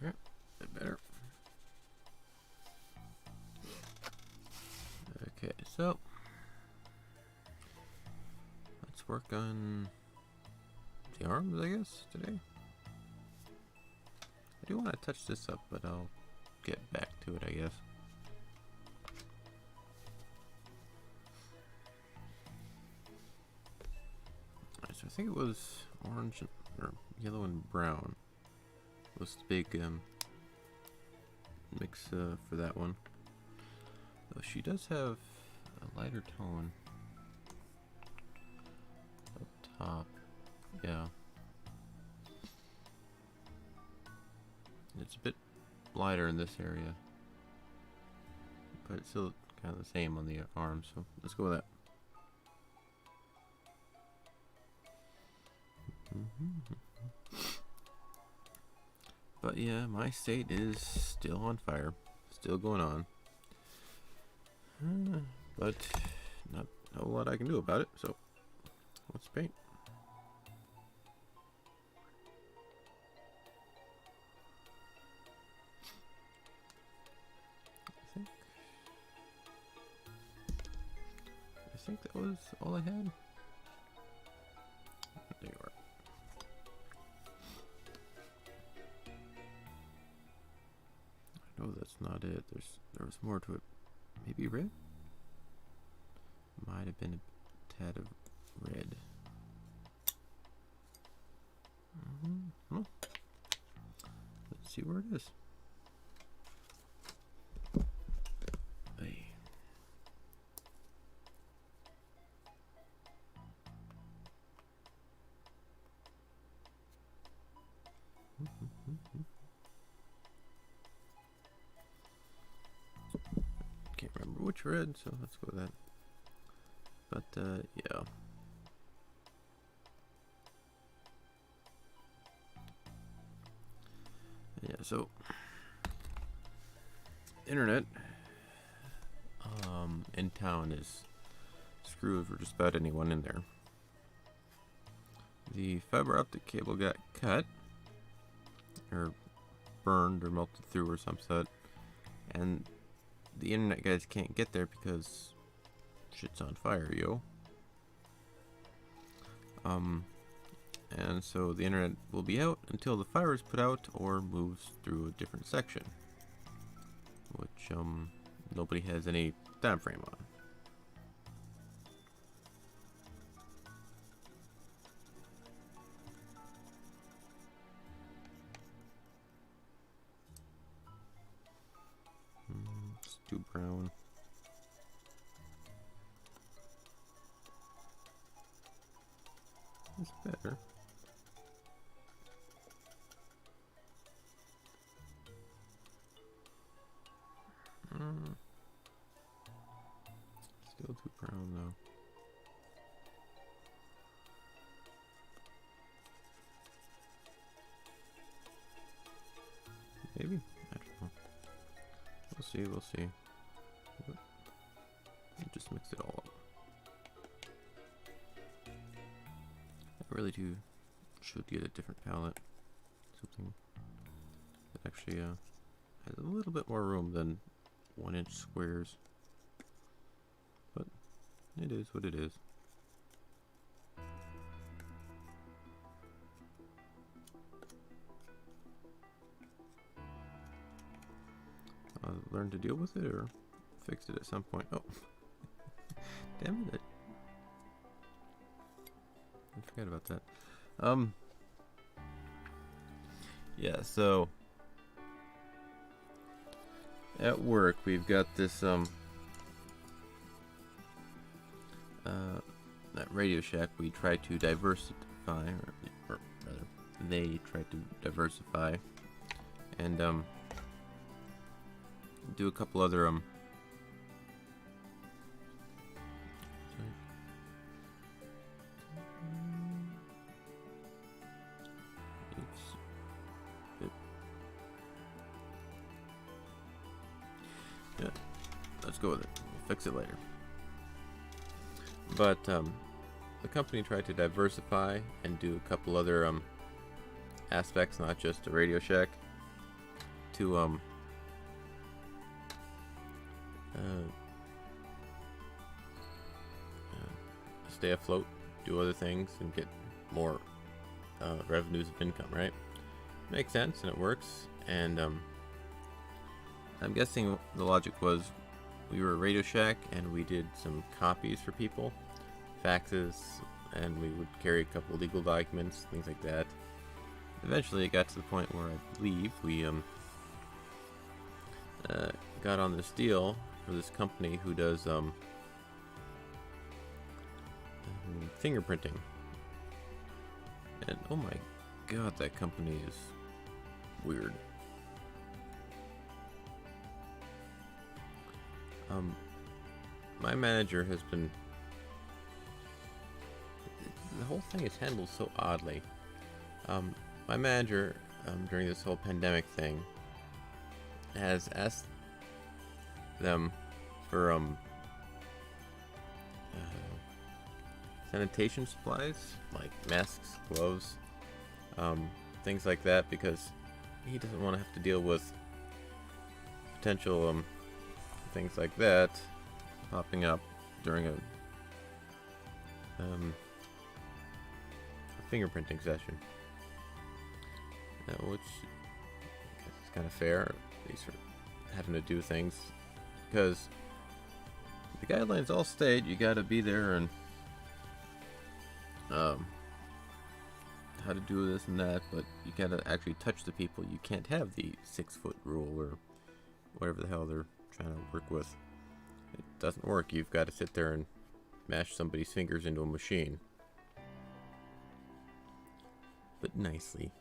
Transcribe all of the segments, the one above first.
Yeah, a bit better. Okay, so let's work on the arms, I guess, today. I do want to touch this up, but I'll get back to it, I guess. Alright, so I think it was orange or yellow and brown was the big mix for that one. Though she does have a lighter tone up top. Yeah. It's a bit lighter in this area, but it's still kind of the same on the arm, so let's go with that. But yeah, my state is still on fire, still going on, but not a whole lot I can do about it, so let's paint. I think that was all I had. There you are. No, that's not it. There was more to it. Maybe red? Might have been a tad of red. Well, let's see where it is. Hey. Can't remember which red, so let's go with that. But yeah. Yeah, so internet in town is screwed for just about anyone in there. The fiber optic cable got cut or burned or melted through or some such, and the internet guys can't get there because shit's on fire, yo. And so the internet will be out until the fire is put out or moves through a different section, which nobody has any time frame on. It's too brown. It's better. Still too brown though. Maybe? I don't know. We'll see, we'll see. Just mix it all up. I really should get a different palette. Something that actually has a little bit more room than 1-inch squares. But it is what it is. I'll learn to deal with it or fix it at some point. Oh, damn it. I forgot about that. Yeah, so at work we've got this at Radio Shack we try to diversify, or rather they try to diversify and do a couple other yeah, let's go with it. We'll fix it later. But the company tried to diversify and do a couple other aspects, not just a Radio Shack. to stay afloat, do other things, and get more revenues of income, right? Makes sense, and it works. And I'm guessing the logic was we were a Radio Shack, and we did some copies for people, faxes, and we would carry a couple legal documents, things like that. Eventually, it got to the point where I believe we got on this deal for this company who does fingerprinting. And oh my god, that company is weird. My manager has been... The whole thing is handled so oddly. My manager, during this whole pandemic thing, has asked them for sanitation supplies, like masks, gloves, things like that, because he doesn't want to have to deal with potential things like that popping up during a fingerprinting session, which I guess is kind of fair, at least for having to do things, because the guidelines all state you gotta be there and how to do this and that, but you gotta actually touch the people. You can't have the 6-foot rule or whatever the hell they're trying to work with. It doesn't work. You've got to sit there and mash somebody's fingers into a machine, but nicely.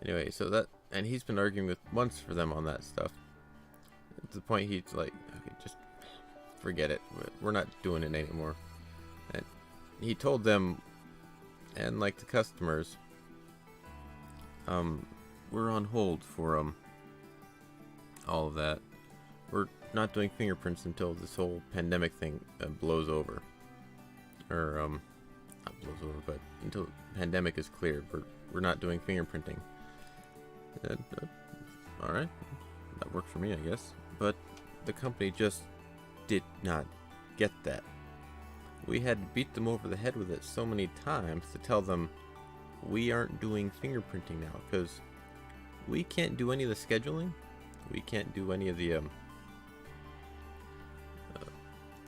Anyway, so that, and he's been arguing with months for them on that stuff. To the point he's like, okay, just forget it. We're not doing it anymore. And he told them, and like the customers, we're on hold for all of that. We're not doing fingerprints until this whole pandemic thing blows over, or not blows over, but until the pandemic is cleared. We're not doing fingerprinting. All right, that works for me, I guess. But the company just did not get that. We had beat them over the head with it so many times to tell them we aren't doing fingerprinting now, because we can't do any of the scheduling. We can't do any of the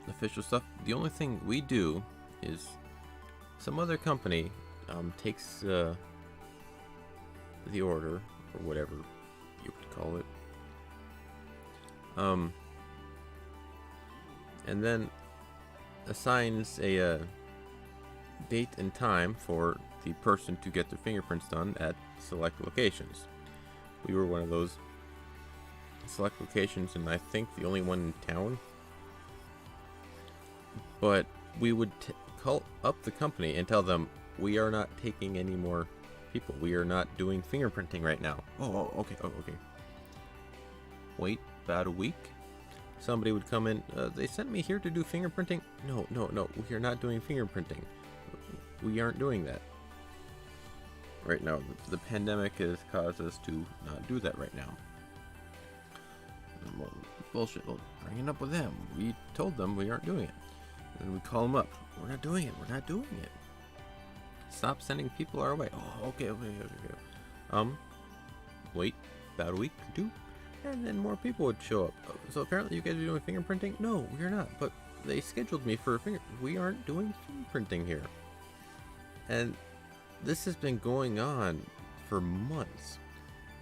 official stuff. The only thing we do is some other company takes the order, or whatever you would call it, and then assigns a date and time for the person to get their fingerprints done at select locations. We were one of those select locations, and I think the only one in town. But we would call up the company and tell them we are not taking any more people. We are not doing fingerprinting right now. Oh, okay. Wait about a week. Somebody would come in. They sent me here to do fingerprinting. No. We are not doing fingerprinting. We aren't doing that right now. The pandemic has caused us to not do that right now. Well, bullshit. Well, bring it up with them. We told them we aren't doing it. And we call them up. We're not doing it. We're not doing it. Stop sending people our way. Oh, okay. Wait about a week or two, and then more people would show up. So apparently you guys are doing fingerprinting? No, we are not. But they scheduled me for a we aren't doing fingerprinting here. And this has been going on for months.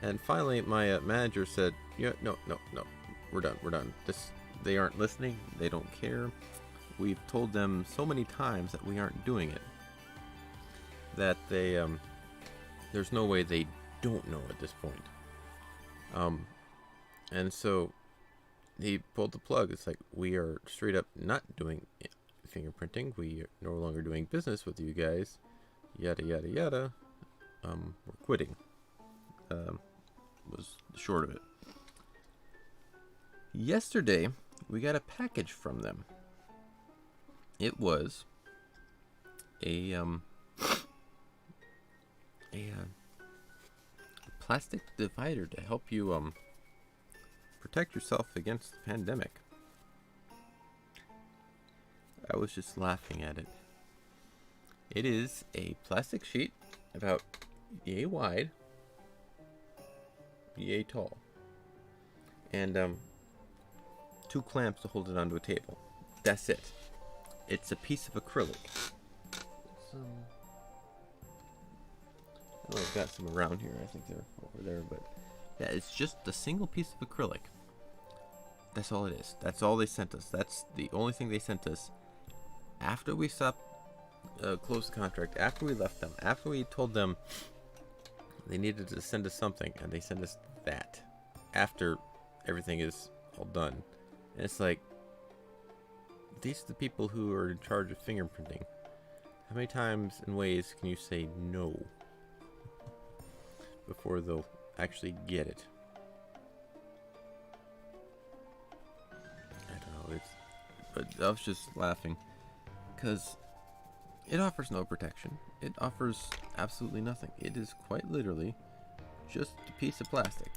And finally my manager said, yeah, no, we're done. They aren't listening. They don't care. We've told them so many times that we aren't doing it, that they there's no way they don't know at this point. And so he pulled the plug. It's like, we are straight up not doing fingerprinting. We are no longer doing business with you guys. Yada yada yada. We're quitting. Was the short of it. Yesterday we got a package from them. It was a plastic divider to help you protect yourself against the pandemic. I was just laughing at it. It is a plastic sheet about yay wide, yay tall, and 2 clamps to hold it onto a table. That's it. It's a piece of acrylic. I've got some around here. I think they're over there, but yeah, it's just a single piece of acrylic. That's all it is. That's all they sent us. That's the only thing they sent us. After we stopped, closed the contract, after we left them, after we told them they needed to send us something, and they sent us that. After everything is all done. And it's like, these are the people who are in charge of fingerprinting. How many times and ways can you say no before they'll actually get it? I don't know, but I was just laughing because it offers no protection. It offers absolutely nothing. It is quite literally just a piece of plastic.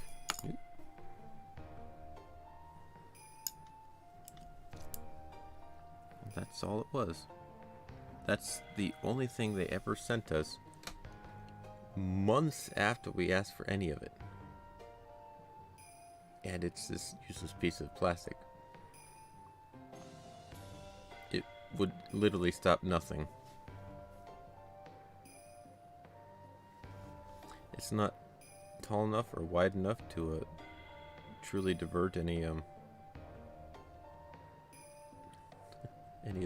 That's all it was. That's the only thing they ever sent us months after we asked for any of it. And it's this useless piece of plastic. It would literally stop nothing. It's not tall enough or wide enough to truly divert any of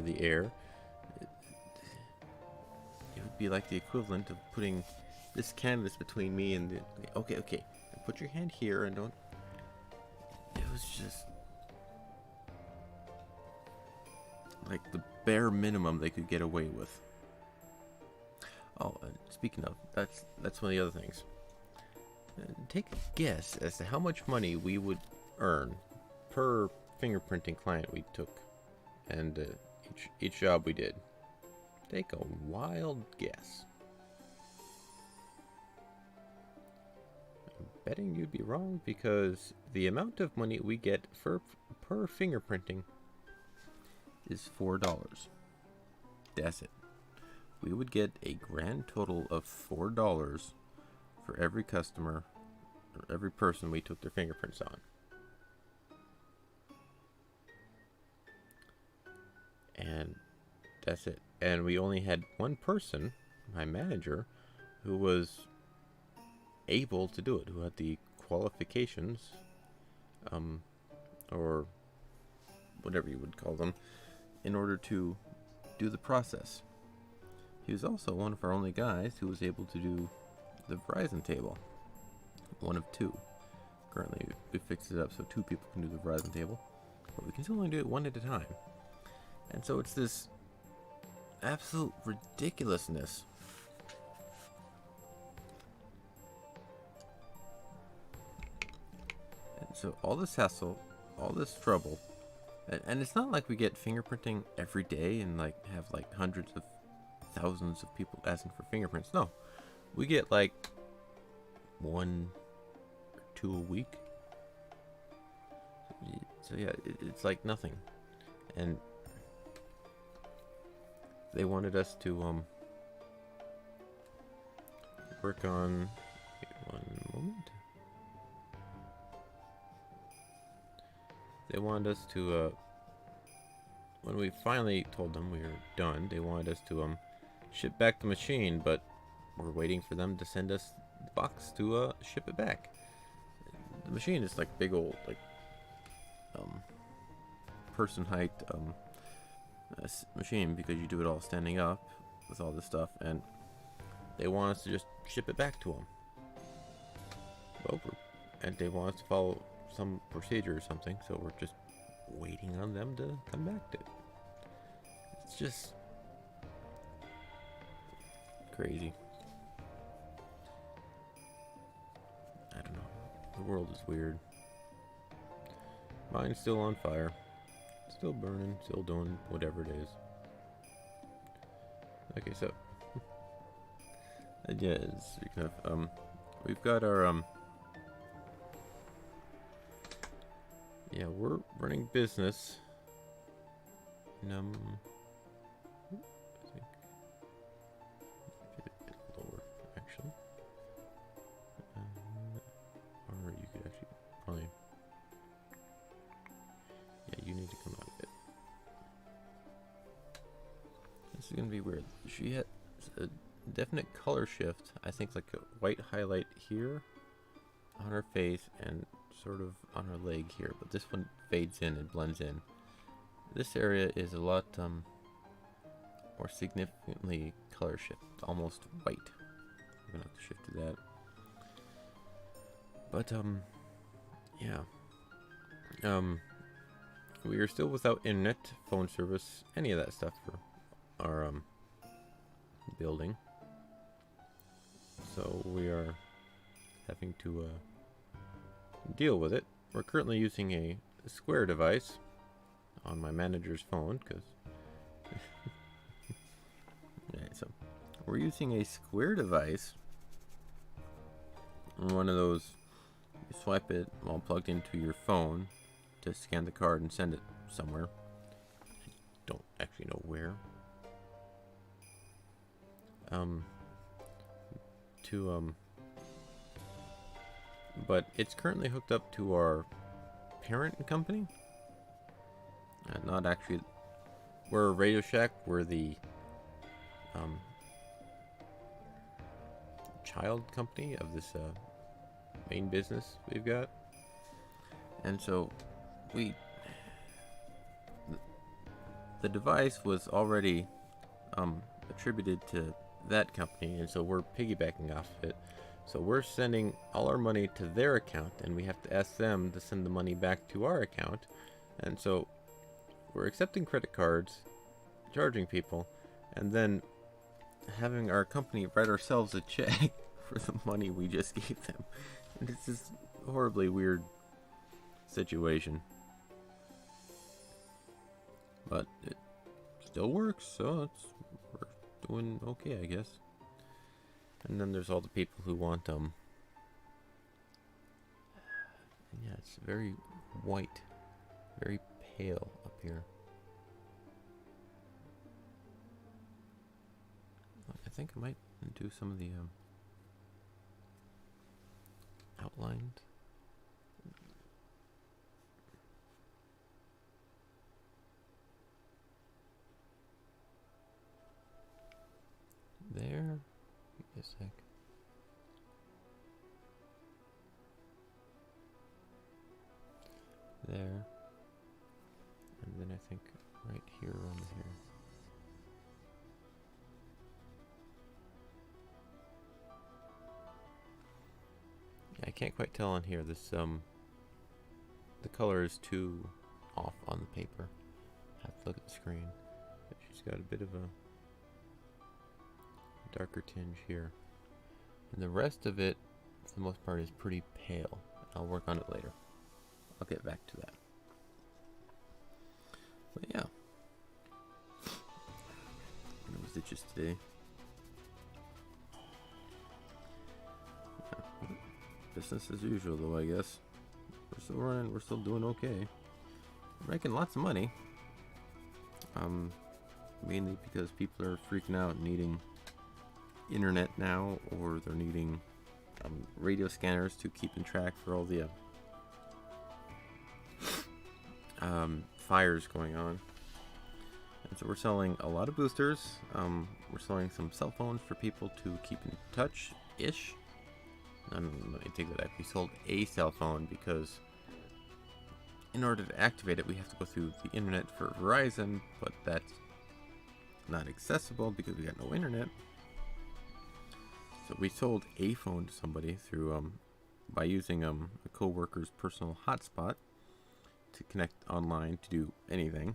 the air. It would be like the equivalent of putting this canvas between me and the... Okay. Put your hand here and don't... It was just... like the bare minimum they could get away with. Oh, speaking of, that's one of the other things. Take a guess as to how much money we would earn per fingerprinting client we took. And each job we did. Take a wild guess. I'm betting you'd be wrong because the amount of money we get per fingerprinting is $4. That's it. We would get a grand total of $4 for every customer or every person we took their fingerprints on. And that's it. And we only had one person, my manager, who was able to do it, who had the qualifications, or whatever you would call them, in order to do the process. He was also one of our only guys who was able to do the Verizon table. One of 2. Currently, we fixed it up so 2 people can do the Verizon table, but we can still only do it one at a time. And so it's this absolute ridiculousness. And so all this hassle, all this trouble, and it's not like we get fingerprinting every day and like have like hundreds of thousands of people asking for fingerprints. No, we get like 1 or 2 a week. So yeah, it's like nothing. And they wanted us to work on... one moment. They wanted us to when we finally told them we were done, they wanted us to ship back the machine, but we're waiting for them to send us the box to ship it back. The machine is like big old like person height machine because you do it all standing up with all this stuff, and they want us to just ship it back to them. Over, and they want us to follow some procedure or something, so we're just waiting on them to come back to it. It's just crazy. I don't know. The world is weird. Mine's still on fire. Still burning, still doing whatever it is. Okay, so yeah, speaking of, we've got our Yeah, we're running business. And, I think get it a bit lower, actually. Or you could actually probably, yeah, you need to come out a bit. This is gonna be weird. She had a definite color shift. I think like a white highlight here on her face and sort of on her leg here, but this one fades in and blends in. This area is a lot more significantly color shift, almost white. I'm gonna have to shift to that. But yeah. We are still without internet, phone service, any of that stuff for our building. So we are having to deal with it. We're currently using a Square device on my manager's phone because yeah, so we're using a Square device, one of those you swipe it while plugged into your phone to scan the card and send it somewhere. I don't actually know where. But it's currently hooked up to our parent company. Not actually. We're a Radio Shack. We're the child company of this main business we've got, and so the device was already attributed to that company, and so we're piggybacking off of it. So we're sending all our money to their account, and we have to ask them to send the money back to our account. And so we're accepting credit cards, charging people, and then having our company write ourselves a check for the money we just gave them. And it's this horribly weird situation. But it still works, so we're doing okay, I guess. And then there's all the people who want yeah, it's very white, very pale up here. I think I might do some of the outlines. There. Give me a sec. There. And then I think right here around here. I can't quite tell on here. This the color is too off on the paper. I have to look at the screen. But she's got a bit of a darker tinge here. And the rest of it, for the most part, is pretty pale. I'll work on it later. I'll get back to that. But yeah. No stitches today. Business as usual, though, I guess. We're still running, we're still doing okay. We're making lots of money. Mainly because people are freaking out and needing internet now, or they're needing radio scanners to keep in track for all the fires going on. And so we're selling a lot of boosters. We're selling some cell phones for people to keep in touch-ish. Let me take that back. We sold a cell phone because in order to activate it, we have to go through the internet for Verizon, but that's not accessible because we got no internet. So we sold a phone to somebody through by using a coworker's personal hotspot to connect online to do anything.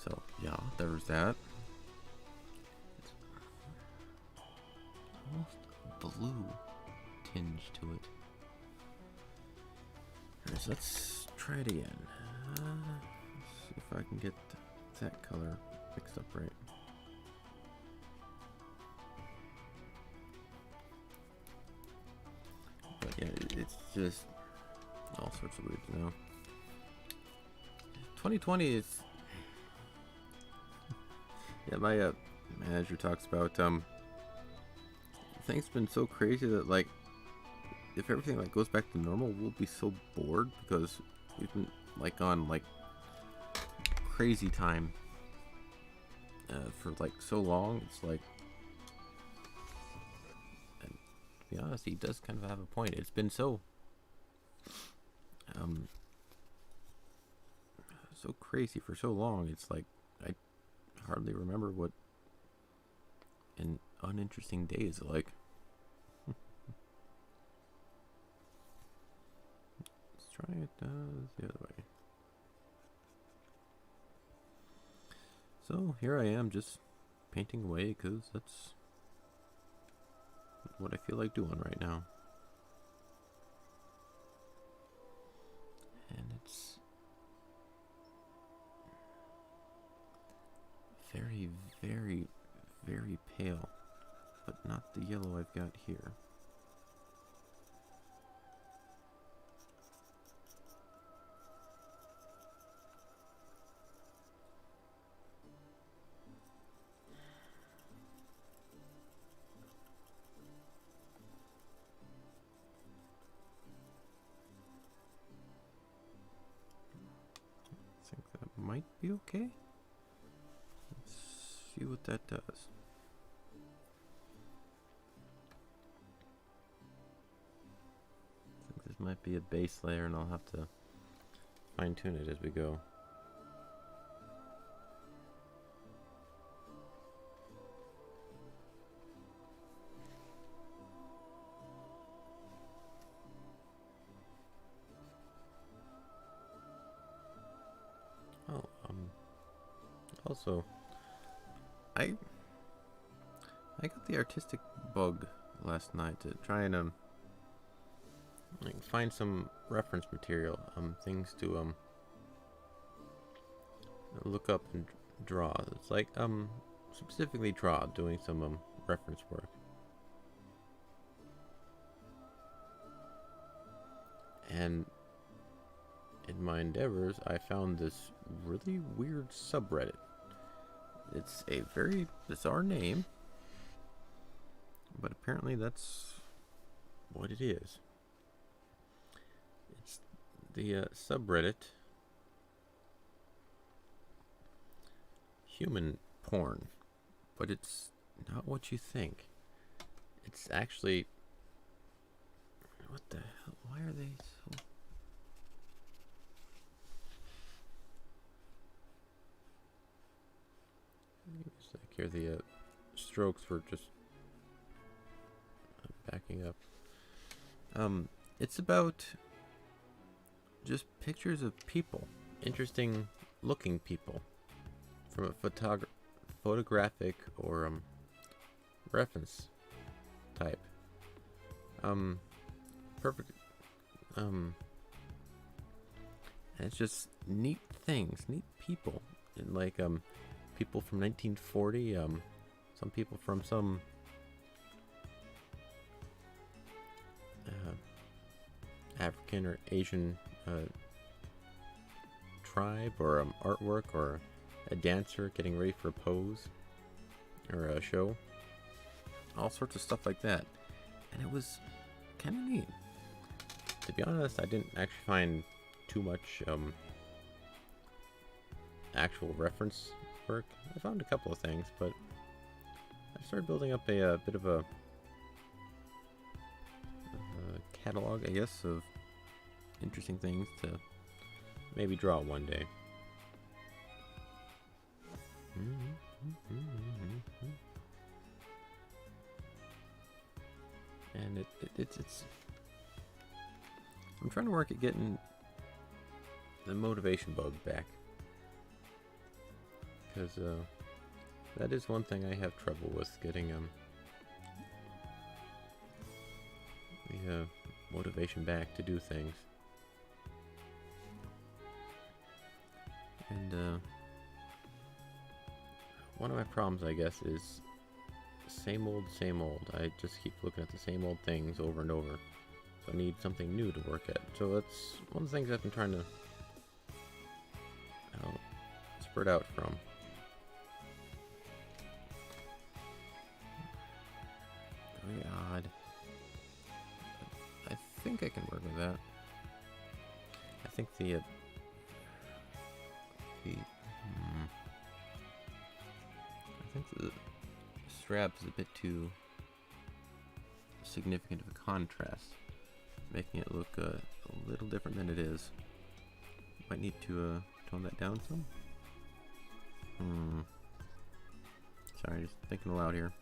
So yeah, there's that. It's almost a blue tinge to it. Alright, so let's try it again. Let's see if I can get that color mixed up right. But yeah, it's just all sorts of weird now. 2020 is... Yeah, my manager talks about, things been so crazy that, like, if everything, like, goes back to normal, we'll be so bored because we've been, like, on, like, crazy time for, like, so long. It's like... And to be honest, he does kind of have a point. It's been so... so crazy for so long. It's like I hardly remember what an uninteresting day is like. Let's try it the other way. So here I am, just painting away because that's what I feel like doing right now. And it's very, very, very pale, but not the yellow I've got here. I think that might be okay. Let's see what that does. I think this might be a base layer, and I'll have to fine tune it as we go. Oh, also, I got the artistic bug last night to try and like find some reference material, things to look up and draw. It's like specifically draw, doing some reference work. And in my endeavors, I found this really weird subreddit. It's a very bizarre name, but apparently that's what it is. It's the subreddit human porn, but it's not what you think. It's actually... What the hell? Why are they so... It's like here the strokes were just backing up. It's about just pictures of people, interesting looking people, from a photographic or reference type. Perfect. And it's just neat things, neat people, and like people from 1940, some people from some African or Asian tribe, or artwork, or a dancer getting ready for a pose or a show, all sorts of stuff like that. And it was kind of neat. To be honest, I didn't actually find too much actual reference work. I found a couple of things, but I started building up a bit of a catalog, I guess, of interesting things to maybe draw one day. And it's I'm trying to work at getting the motivation bug back, because that is one thing I have trouble with, getting the motivation back to do things. And one of my problems, I guess, is same old, same old. I just keep looking at the same old things over and over. So I need something new to work at. So that's one of the things I've been trying to spread out from. Very odd. I think I can work with that. I think the I think the strap is a bit too significant of a contrast, making it look a little different than it is. Might need to tone that down some. Sorry, just thinking aloud here.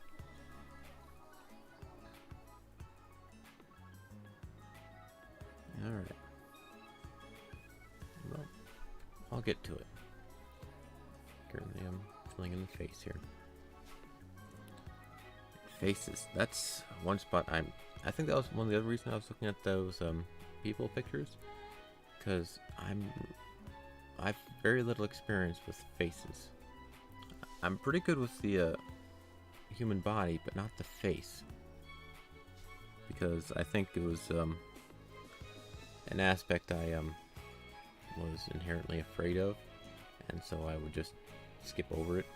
Alright. Well, I'll get to it. Currently I'm filling in the face here. Faces. That's one spot I think that was one of the other reasons I was looking at those people pictures. Because I've very little experience with faces. I'm pretty good with the human body, but not the face. Because I think it was an aspect I was inherently afraid of, and so I would just skip over it.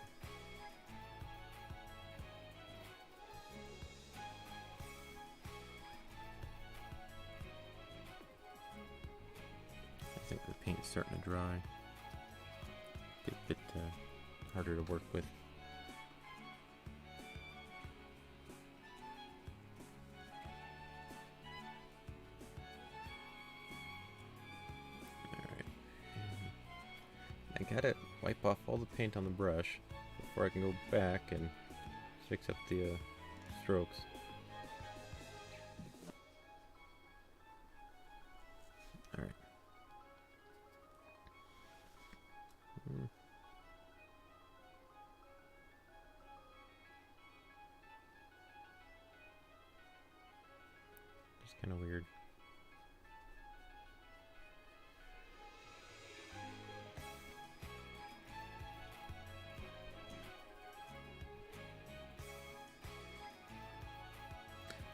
I think the paint's starting to dry. Get a bit harder to work with. Alright. I gotta wipe off all the paint on the brush before I can go back and fix up the strokes. Alright. Just kind of weird.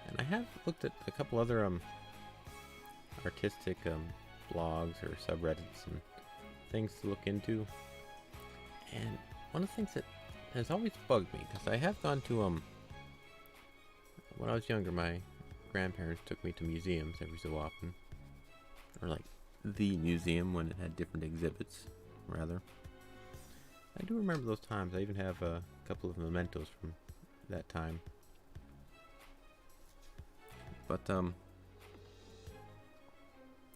And I have looked at a couple other artistic blogs or subreddits and things to look into. And one of the things that has always bugged me, because I have gone to when I was younger, my grandparents took me to museums every so often, or like the museum when it had different exhibits, rather. I do remember those times. I even have a couple of mementos from that time. But you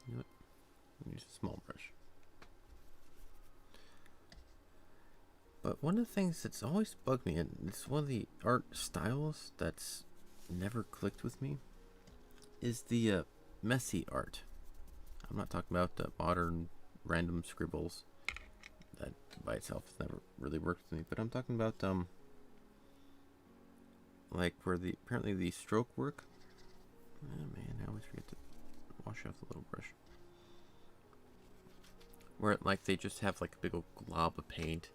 know what? Use a small brush. But one of the things that's always bugged me, and it's one of the art styles that's never clicked with me, is the messy art. I'm not talking about modern random scribbles. That by itself has never really worked with me. But I'm talking about like where apparently the stroke work. Oh man, I always forget to wash off the little brush. Where like they just have like a big old glob of paint,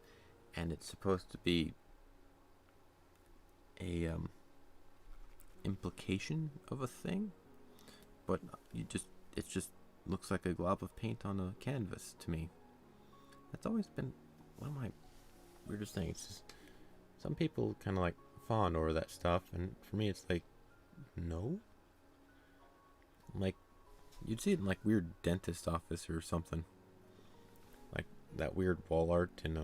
and it's supposed to be a implication of a thing, but it just looks like a glob of paint on a canvas to me. That's always been one of my weirdest things. Some people kind of like fawn over that stuff, and for me it's like, no. Like, you'd see it in like weird dentist office or something. Like that weird wall art in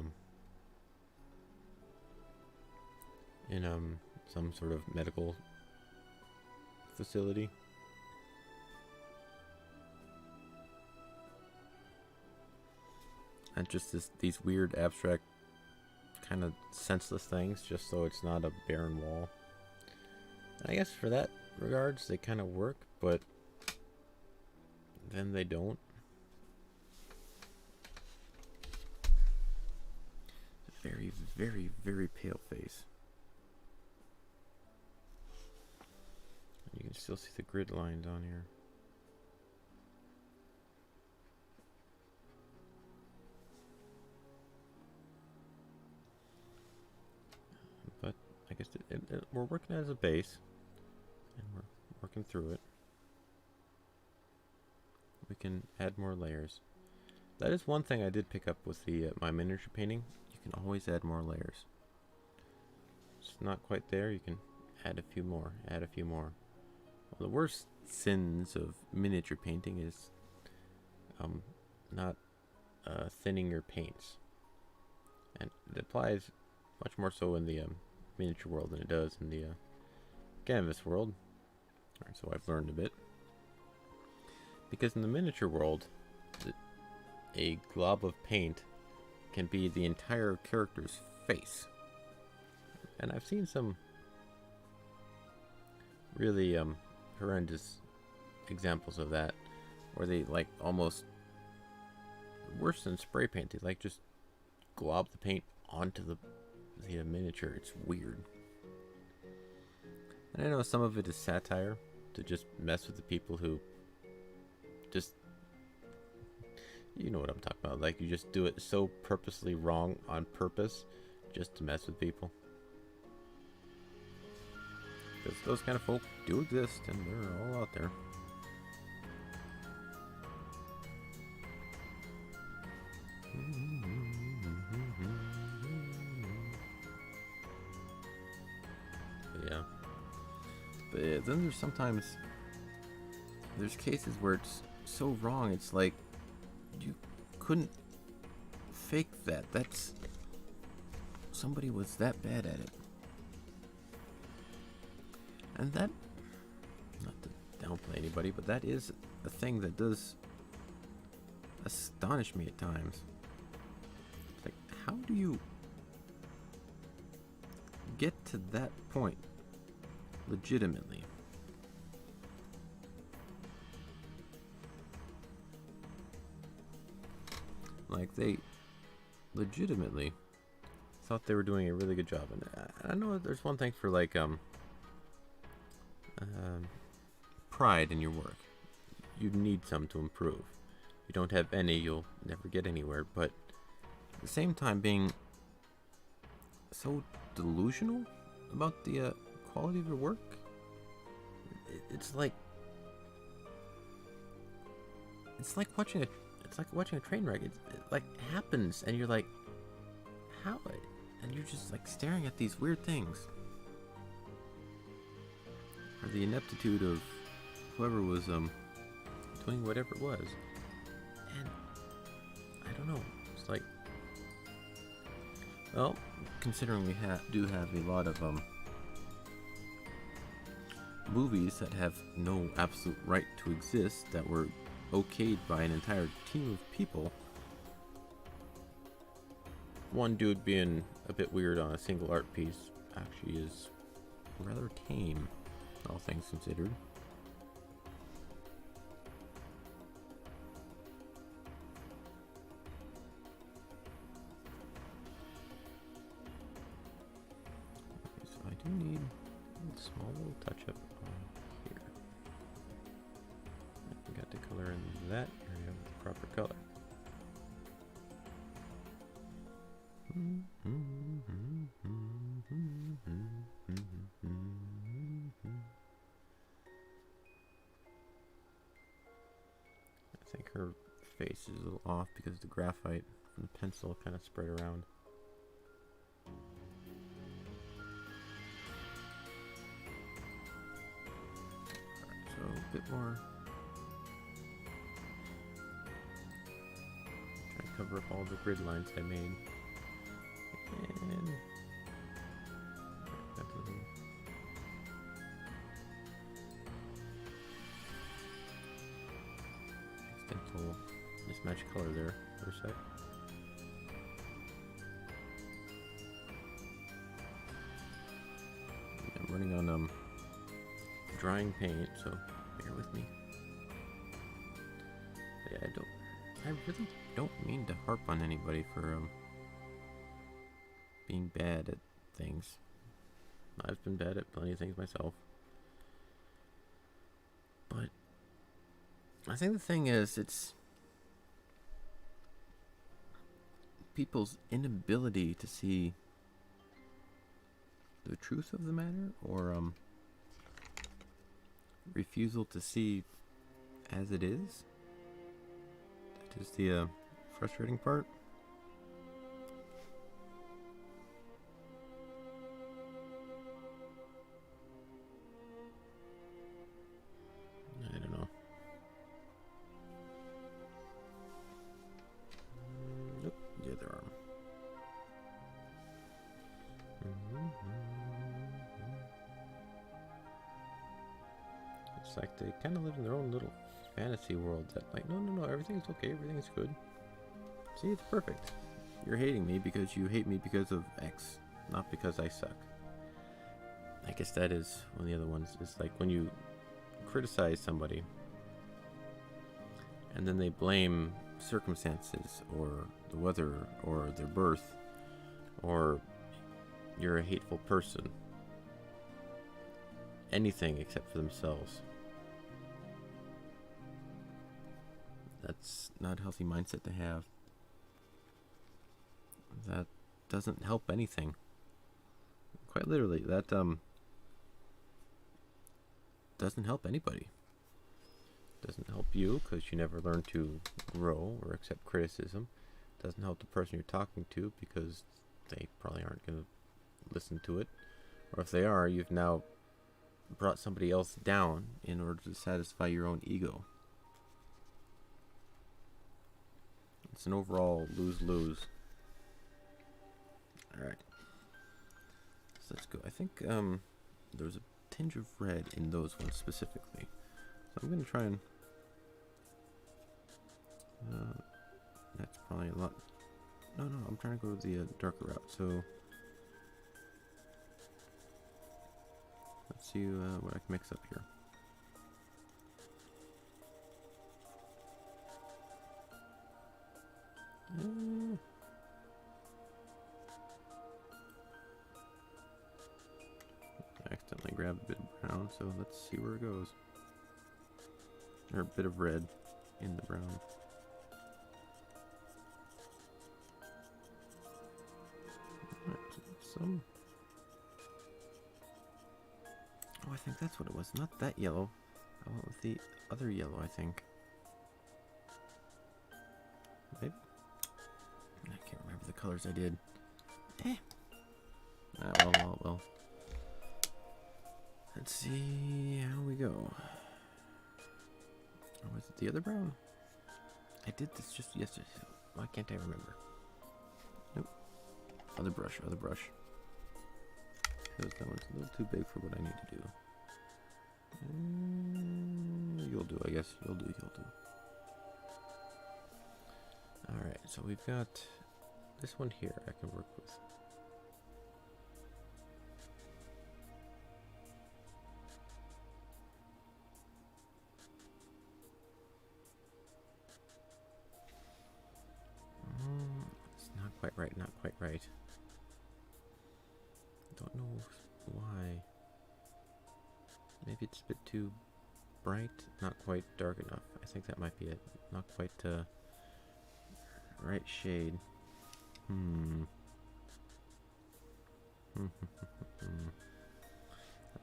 some sort of medical facility. And just these weird abstract kind of senseless things, just so it's not a barren wall. And I guess for that regards they kind of work, but then they don't. Very, very, very pale face. You can still see the grid lines on here. But I guess we're working as a base, and we're working through it. we can add more layers. That is one thing I did pick up with the my miniature painting. You can always add more layers. It's not quite there. You can add a few more. Add a few more. Well, the worst sins of miniature painting is not thinning your paints, and it applies much more so in the miniature world than it does in the canvas world. Alright, so I've learned a bit. Because in the miniature world, a glob of paint can be the entire character's face. And I've seen some really horrendous examples of that, where they like almost worse than spray paint. They like just glob the paint onto the miniature. It's weird. And I know some of it is satire to just mess with the people who just, you know what I'm talking about. Like, you just do it so purposely wrong on purpose just to mess with people. Because those kind of folk do exist, and they're all out there. Yeah. But yeah, then there's cases where it's so wrong, it's like you couldn't fake that. That's somebody was that bad at it. And that, not to downplay anybody, but that is a thing that does astonish me at times. It's like, how do you get to that point legitimately? Like, they legitimately thought they were doing a really good job. And I know there's one thing for, like, pride in your work. You need some to improve. If you don't have any, you'll never get anywhere. But at the same time, being so delusional about the quality of your work, it's like watching a train wreck. It like happens, and you're like, how? And you're just like staring at these weird things. Or the ineptitude of whoever was doing whatever it was. And I don't know. It's like, well, considering we do have a lot of movies that have no absolute right to exist, that were okayed by an entire team of people. One dude being a bit weird on a single art piece actually is rather tame, all things considered. Okay, so I do need a small little touch-up here. I forgot to color in that area with the proper color. I think her face is a little off because the graphite from the pencil kind of spread around. Alright, so a bit more. Try to cover up all the grid lines I made. And that doesn't. Accidental mismatch color there for a sec. I'm running on drying paint, so bear with me. But yeah, I really don't mean to harp on anybody for being bad at things. I've been bad at plenty of things myself. But I think the thing is, it's people's inability to see the truth of the matter, or refusal to see as it is. is the frustrating part. I don't know. Nope, the other arm. It's like they kind of live in their own little fantasy world that, like, no, everything's okay, everything's good. See, it's perfect. You're hating me because you hate me because of X, not because I suck. I guess that is one of the other ones. It's like when you criticize somebody and then they blame circumstances or the weather or their birth or you're a hateful person. Anything except for themselves. That's not a healthy mindset to have. That doesn't help anything. Quite literally, that doesn't help anybody. Doesn't help you because you never learn to grow or accept criticism. Doesn't help the person you're talking to because they probably aren't going to listen to it. Or if they are, you've now brought somebody else down in order to satisfy your own ego. It's an overall lose-lose. Alright. So let's go. I think there was a tinge of red in those ones specifically. So I'm going to try and... that's probably a lot... No, I'm trying to go the darker route. So... let's see what I can mix up here. I accidentally grabbed a bit of brown, so let's see where it goes. Or a bit of red in the brown. Alright, some... oh, I think that's what it was. Not that yellow. I went with the other yellow, I think. Maybe? I can't remember the colors I did. Well. Let's see how we go. Or was it the other brown? I did this just yesterday. Why can't I remember? Nope. Other brush. Because that one's a little too big for what I need to do. You'll do, I guess. You'll do. Alright, so we've got this one here I can work with. It's not quite right. Don't know why. Maybe it's a bit too bright, not quite dark enough. I think that might be it. Not quite right shade.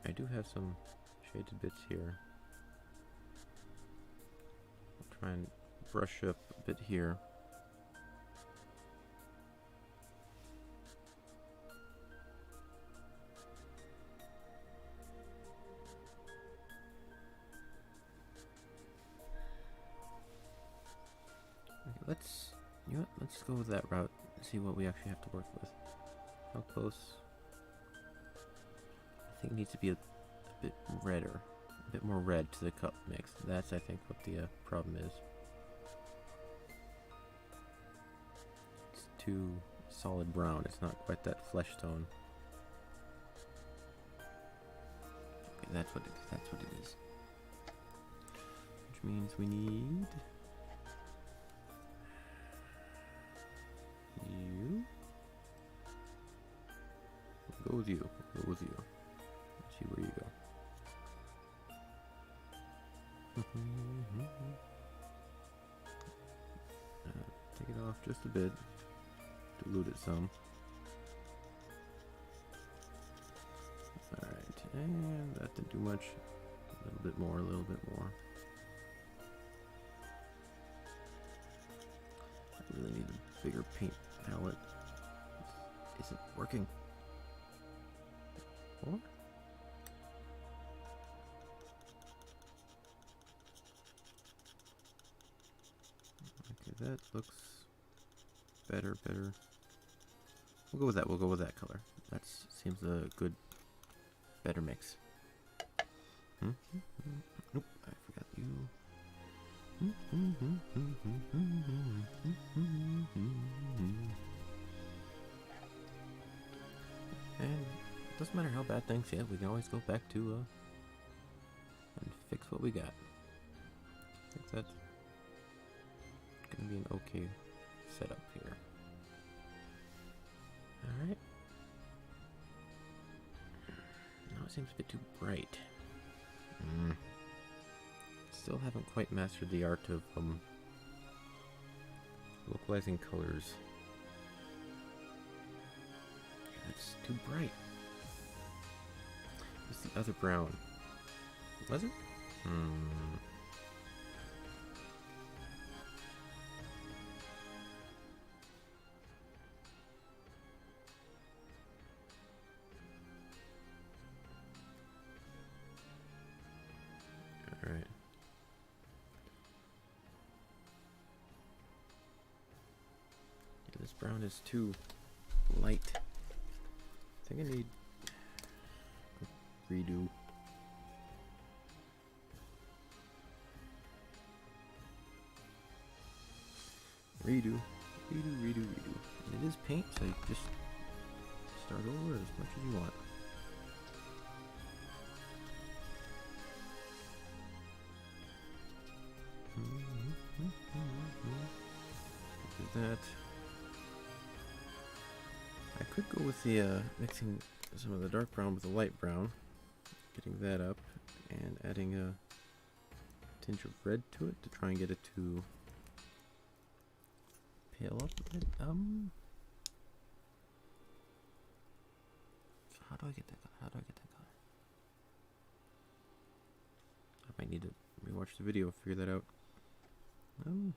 I do have some shaded bits here. I'll try and brush up a bit here. Let's go with that route and see what we actually have to work with. How close? I think it needs to be a bit redder, a bit more red to the cup mix. That's, I think, what the problem is. It's too solid brown. It's not quite that flesh tone. Okay, that's what it is. Which means we need... you. We'll go with you. Let's see where you go. Take it off just a bit. Dilute it some. Alright, and that didn't do much. A little bit more. bigger paint palette isn't working. Or? Okay, that looks better. We'll go with that. We'll go with that color. That seems a good, better mix. Nope, I forgot you. And it doesn't matter how bad things get, we can always go back to and fix what we got. I think that's gonna be an okay setup here. Alright. Now it seems a bit too bright. Still haven't quite mastered the art of localizing colors. That's too bright. What's the other brown? Was it? Alright. Yeah, this brown is too light. I think I need a redo. Redo. And it is paint, so you just start over as much as you want. Do that. I could go with the mixing some of the dark brown with the light brown, getting that up, and adding a tinge of red to it to try and get it to pale up a bit. So how do I get that color? I might need to rewatch the video to figure that out. And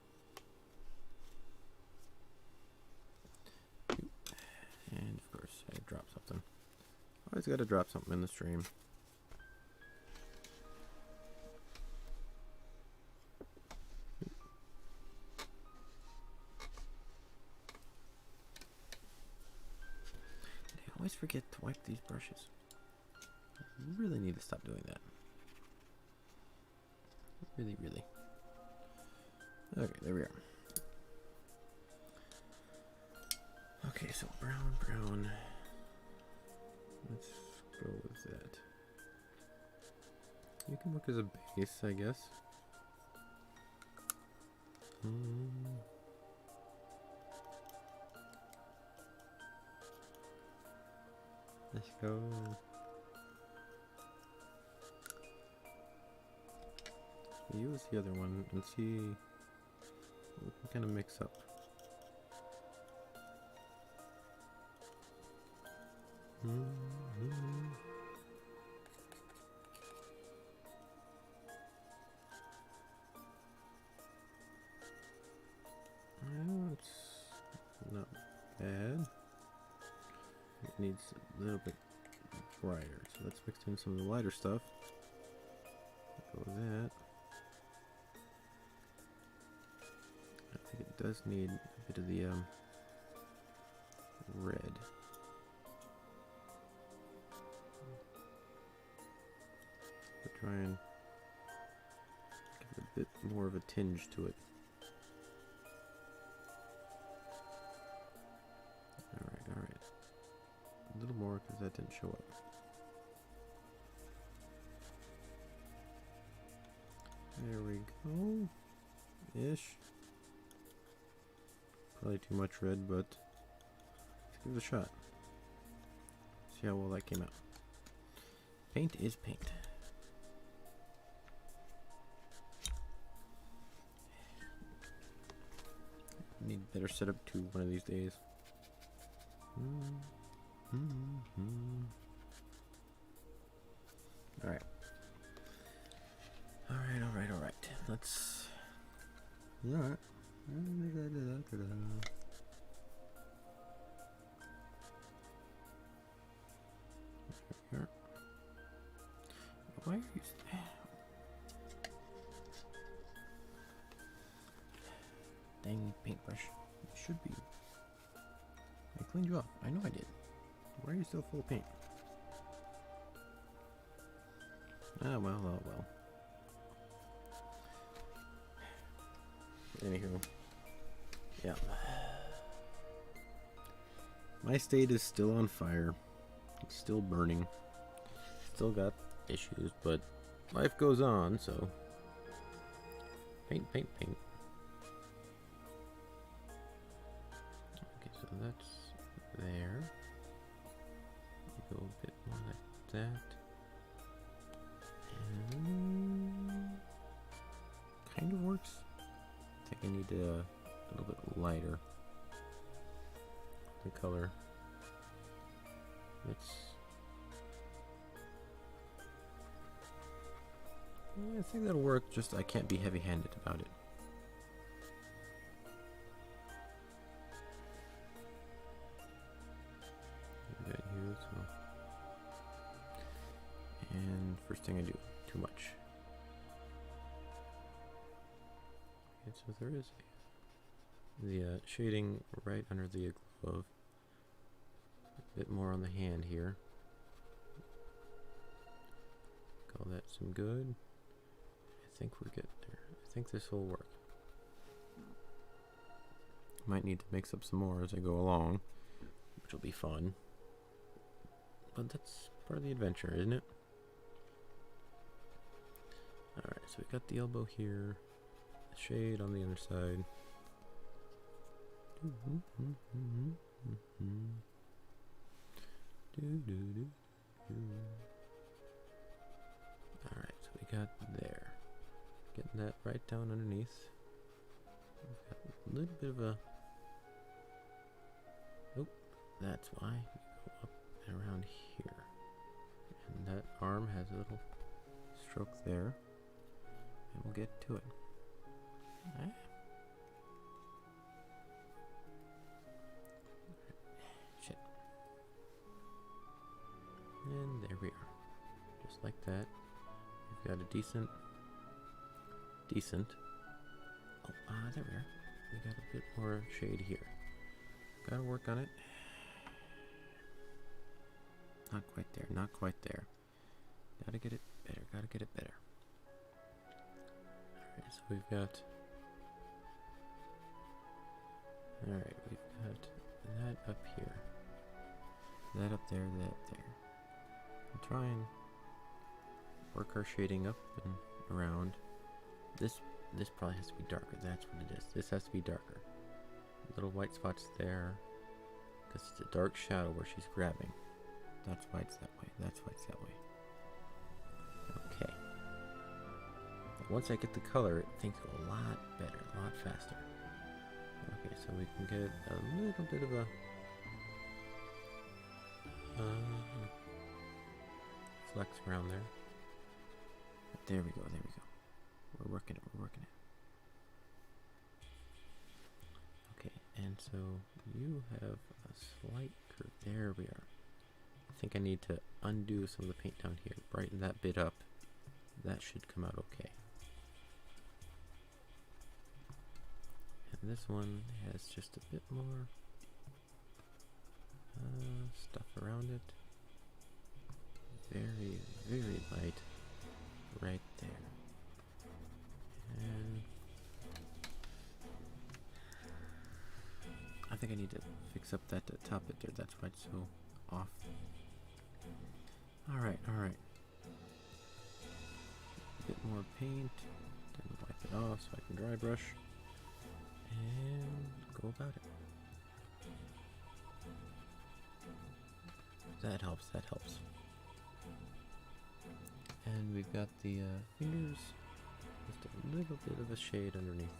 of course, I dropped something. Always gotta drop something in the stream. I always forget to wipe these brushes. I really need to stop doing that. Really. Okay, there we are. Okay, so brown. Let's go with that. You can work as a base, I guess. Let's go. Use the other one and see what we can kind of mix up. It's not bad. It needs a little bit brighter, so let's mix in some of the lighter stuff. Go with that. I think it does need a bit of the red. But try and give it a bit more of a tinge to it. Alright. A little more because that didn't show up. There we go. Ish. Probably too much red, but let's give it a shot. See how well that came out. Paint is paint. Need a better setup too one of these days. Alright. Let's. Alright. are you... Dang paintbrush. You should be. I cleaned you up. I know I did. Why are you still full of paint? Ah, well, well, well. Anywho. Yeah. My state is still on fire. It's still burning. Still got issues, but life goes on, so... Paint, paint, paint. Okay, so that's there. Go a bit more like that. And kind of works. I think I need a little bit lighter. The color. I think that'll work, just I can't be heavy-handed about it. Right here, so. And first thing I do, too much. Okay, so there is the shading right under the glove. A bit more on the hand here. Call that some good. I think we're getting there. I think this will work. Might need to mix up some more as I go along, which will be fun. But that's part of the adventure, isn't it? Alright, so we got the elbow here, the shade on the other side. Alright, so we got there. Getting that right down underneath. We've got a little bit of a... Oh, that's why. We go up and around here. And that arm has a little stroke there. And we'll get to it. Ah. Shit. And there we are. Just like that. We've got a decent. Oh, there we are. We got a bit more shade here. Gotta work on it. Not quite there, not quite there. Gotta get it better, gotta get it better. Alright, so we've got... Alright, we've got that up here. That up there, that up there. We'll try and work our shading up and around. This probably has to be darker. That's what it is. This has to be darker. Little white spots there. Because it's a dark shadow where she's grabbing. That's why it's that way. That's why it's that way. Okay. But once I get the color, things go a lot better, a lot faster. Okay, so we can get a little bit of a flex around there. But there we go, there we go. We're working it, we're working it. Okay, and so you have a slight curve. There we are. I think I need to undo some of the paint down here. Brighten that bit up. That should come out okay. And this one has just a bit more stuff around it. Very, very light right there. And I think I need to fix up that top bit there. That's why it's so off. Alright, alright. A bit more paint. Then wipe it off so I can dry brush. And go about it. That helps, that helps. And we've got the fingers. Just a little bit of a shade underneath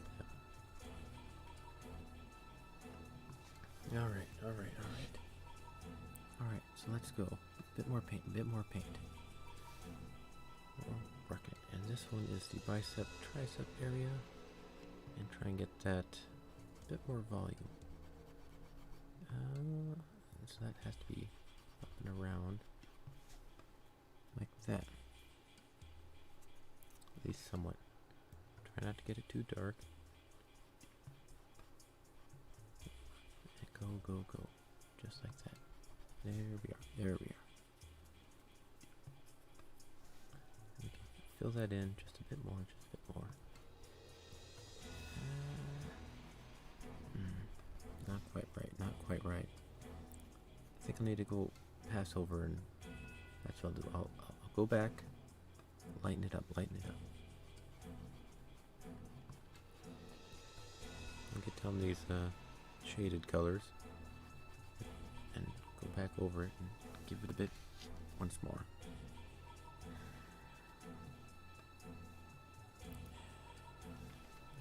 that. Alright, alright, alright. Alright, so let's go. A bit more paint, a bit more paint. Work it. And this one is the bicep, tricep area. And try and get that bit more volume. So that has to be up and around. Like that. At least somewhat. Try not to get it too dark. Go, go, go. Just like that. There we are. There we are. We can fill that in just a bit more, just a bit more. Not quite right, not quite right. I think I'll need to go pass over, and that's what I'll do. I'll go back, lighten it up, lighten it up. I'll get down these shaded colors and go back over it and give it a bit once more.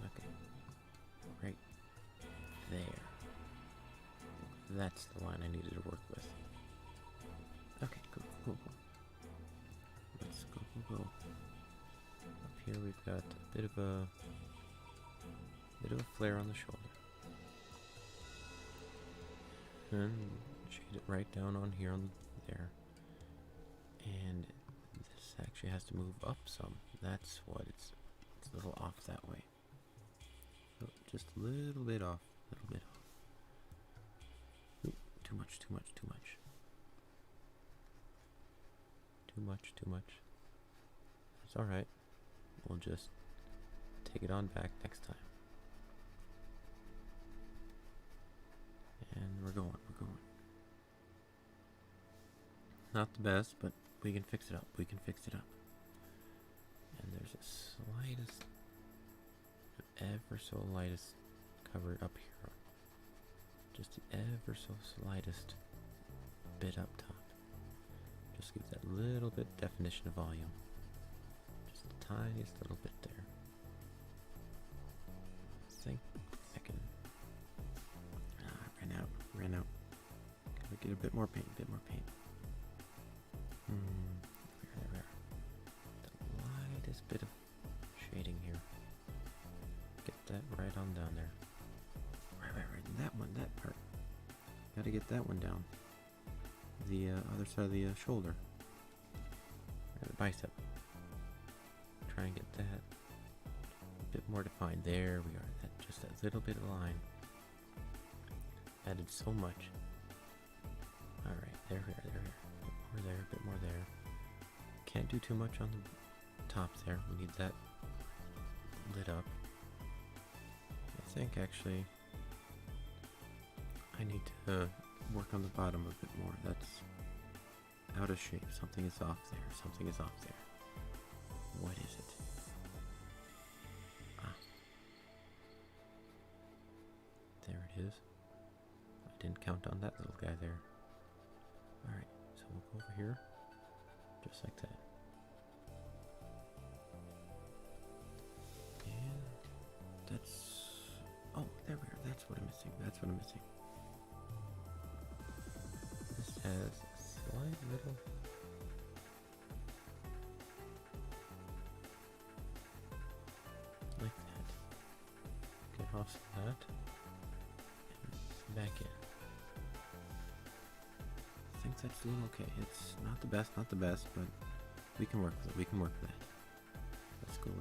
Okay, right there. That's the line I needed to work with. Okay, go, go, go. Let's go, go, go. Up here we've got a bit of a flare on the shoulder. And shade it right down on here on there. And this actually has to move up some. That's what it's a little off that way. So just a little bit off, a little bit off. Oop, too much, too much, too much. Too much, too much. It's alright. We'll just take it on back next time. And we're going, we're going. Not the best, but we can fix it up. We can fix it up. And there's a slightest, ever so lightest cover up here. Just the ever so slightest bit up top. Just gives that little bit definition of volume. Just the tiniest little bit there. I think I can. Ran out. Gotta get a bit more paint, There. The lightest bit of shading here. Get that right on down there. Right. That one, that part. Gotta get that one down. The other side of the shoulder. Or the bicep. Try and get that a bit more defined. There we are. Just that little bit of line. Added so much. Alright, there we are. A bit more there. Can't do too much on the top there. We need that lit up. I think actually I need to work on the bottom a bit more. That's out of shape. Something is off there. What is it? There it is. I didn't count on that little guy there. Alright, so we'll go over here. Just like that. And that's... Oh, there we are. That's what I'm missing. This has a slight little... like that. Get off that. And back in. I think that's doing okay. It's not the best, but we can work with it. Let's go.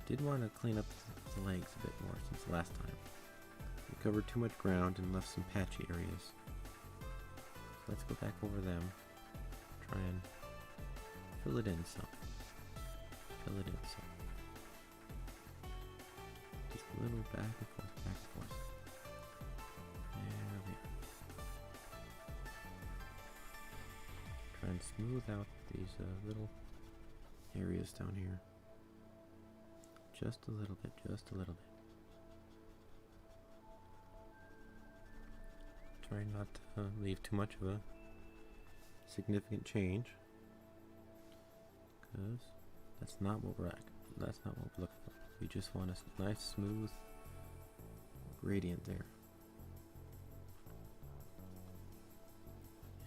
Did want to clean up the legs a bit more since the last time. We covered too much ground and left some patchy areas. So let's go back over them. Try and fill it in some. Just a little back and forth. There we are. Try and smooth out these little areas down here. Just a little bit. Try not to leave too much of a significant change, because that's not what we're looking for. We just want a nice smooth gradient there.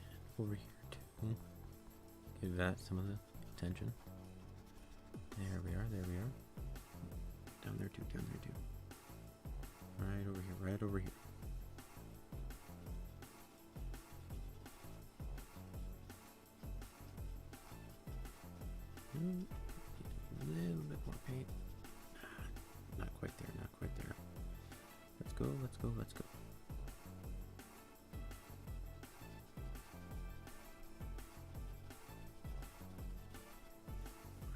And over here too. Give that some of the attention. There we are. Down there too. Right over here. A let's go, let's go.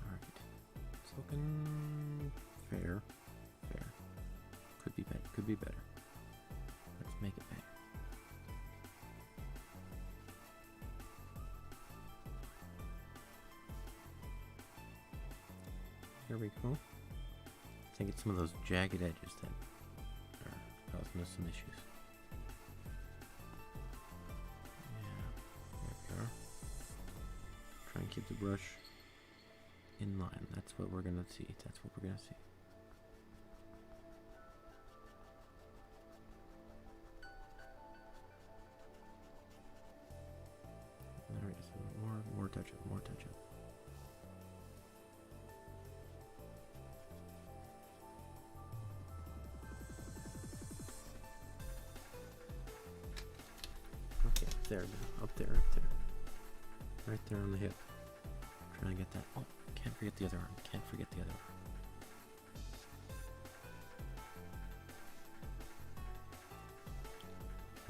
Alright. It's looking fair. Fair. Could be better. Could be better. Let's make it better. There we go. I think it's some of those jagged edges that are causing us some issues. Yeah, there we are. Try and keep the brush in line. That's what we're gonna see. That's what we're gonna see. Alright, so more touch up, more touch up. Okay, there now. Up there, up there. Right there on the hip. Trying to get that. Oh, can't forget the other arm. Can't forget the other arm.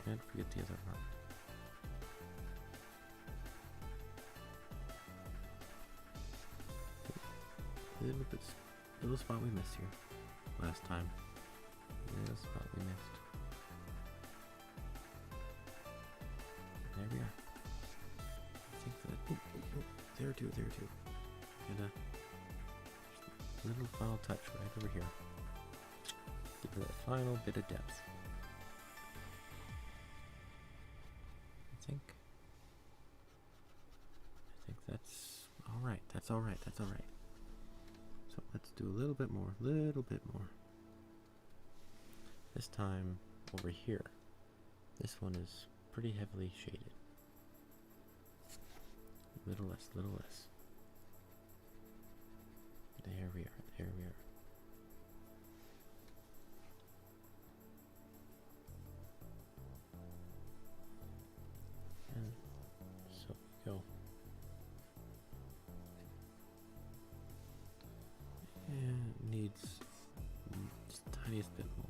Can't forget the other arm. Little spot we missed here last time. Little spot we missed. There we are. I think that. There too. And a little final touch right over here. Give it that final bit of depth. I think that's all right. That's all right. That's all right. So let's do a little bit more. This time over here. This one is pretty heavily shaded. Little less. There we are. And so we go. And it needs just tiniest bit more.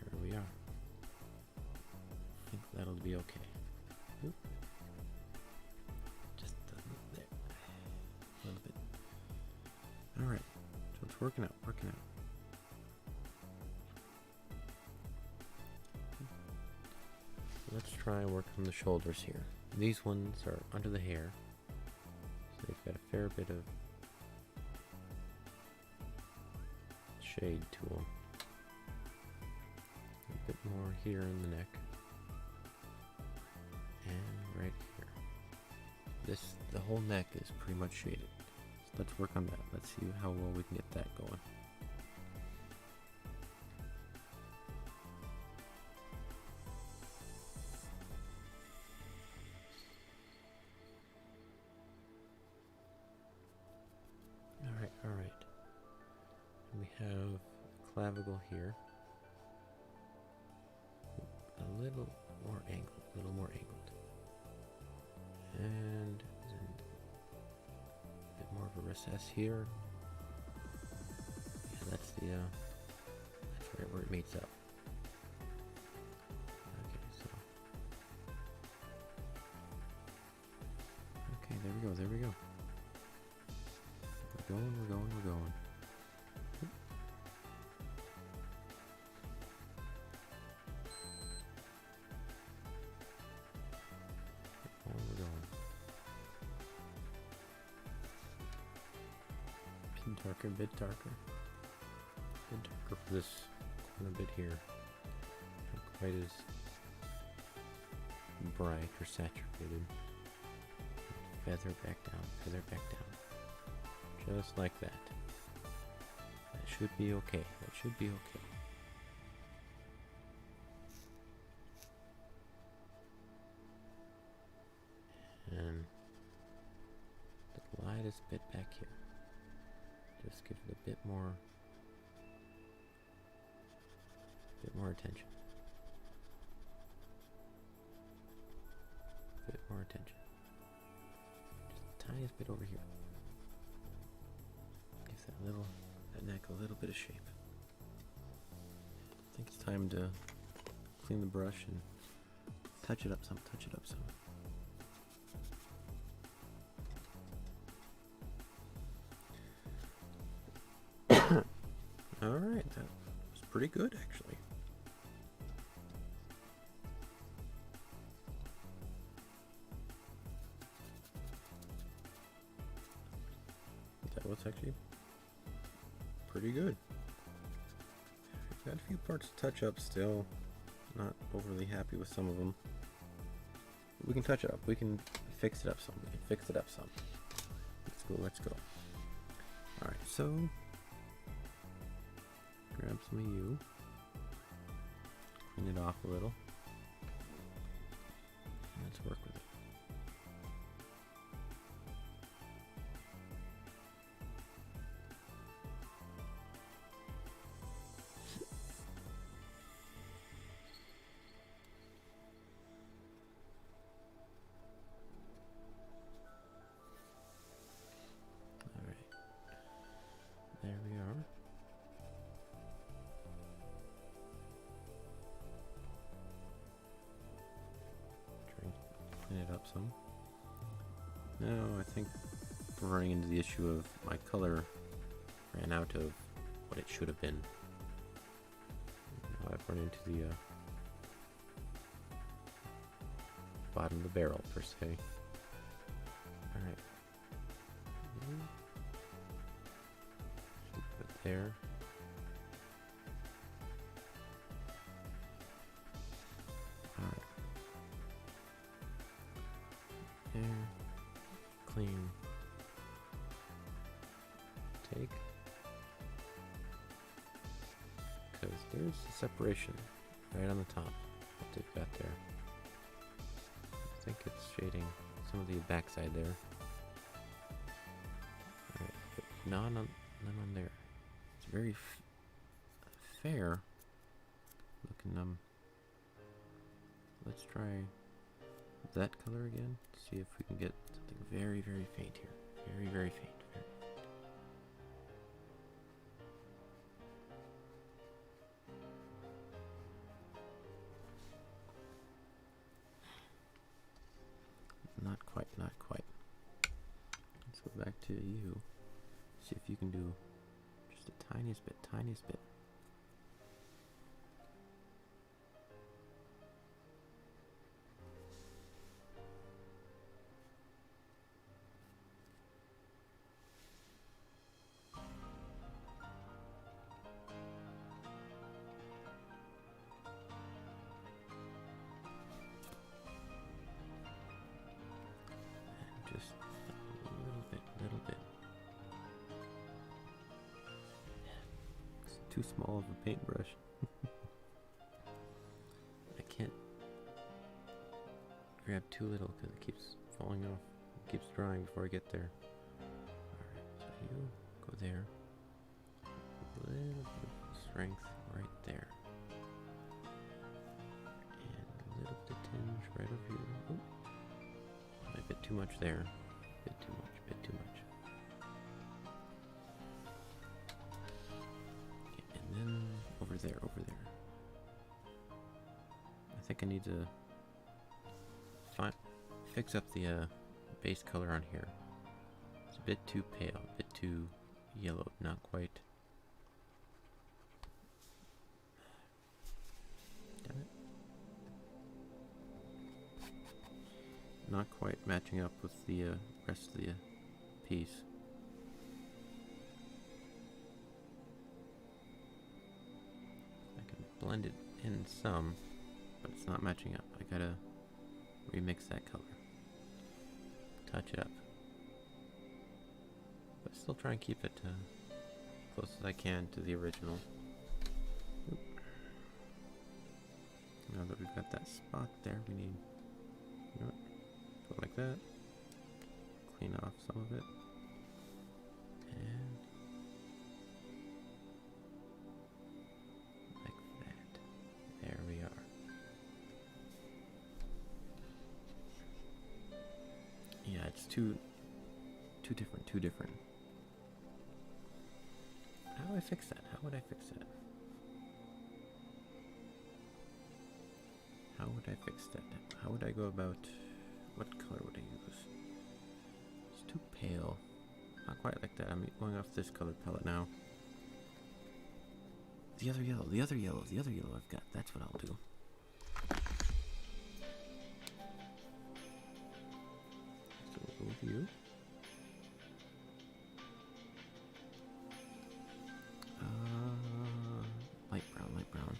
There we are. I think that'll be okay. Oop. Just there. A little bit. Alright. So it's working out. Let's try and work on the shoulders here. These ones are under the hair. So they've got a fair bit of shade to them. A bit more here in the neck. And right here. The whole neck is pretty much shaded. So let's work on that. Let's see how well we can get that going. Alright. We have clavicle here. A little more angled. And a bit more of a recess here. Yeah, that's right where it meets up. Okay, there we go. We're going. Bit darker for this corner bit here. Not quite as bright or saturated. Feather back down. Just like that. That should be okay. And the lightest bit back here. Just give it a bit more attention. Just the tiniest bit over here. that neck a little bit of shape. I think it's time to clean the brush and touch it up some, touch it up some. Alright, that was pretty good actually. That was actually pretty good. Got a few parts to touch up still. Not overly happy with some of them. We can touch it up. We can fix it up some. We can fix it up some. Let's go, let's go. Alright, so grab some of you. Clean it off a little. And let's work with it. There we are. Try and clean it up some. Now I think we're running into the issue of my color ran out of what it should have been. Now I've run into the bottom of the barrel per se. Alright. Put it there. Alright. There. Clean. Take. Because there's the separation right on the top. What they've got there. I think it's shading some of the backside there. Alright, but none on there. It's very fair looking. Let's try that color again. See if we can get something very, very faint here. Very, very faint. Not quite, not quite. Let's go back to you. See if you can do just the tiniest bit, tiniest bit. Just a little bit. It's too small of a paintbrush. I can't grab too little because it keeps falling off. It keeps drying before I get there. Alright, so you go there. A little bit of strength right there. And a little bit of tinge right over here. Ooh. A bit too much there. Bit too much, bit too much. Okay, and then over there, over there. I think I need to fix up the base color on here. It's a bit too pale, a bit too yellow, not quite. Damn it. Not quite matching up with the rest of the piece. I can blend it in some, but it's not matching up. I gotta remix that color. Touch it up. But still try and keep it close as I can to the original. Oop. Now that we've got that spot there, we need, you know what? Go like that. Clean off some of it. And like that. There we are. Yeah, it's too different. How do I fix that? How would I fix that? How would I fix that? How would I go about... What color would I use? It's too pale. Not quite like that. I'm going off this colored palette now. The other yellow, the other yellow, the other yellow I've got. That's what I'll do. So we'll go with you. Light brown, light brown.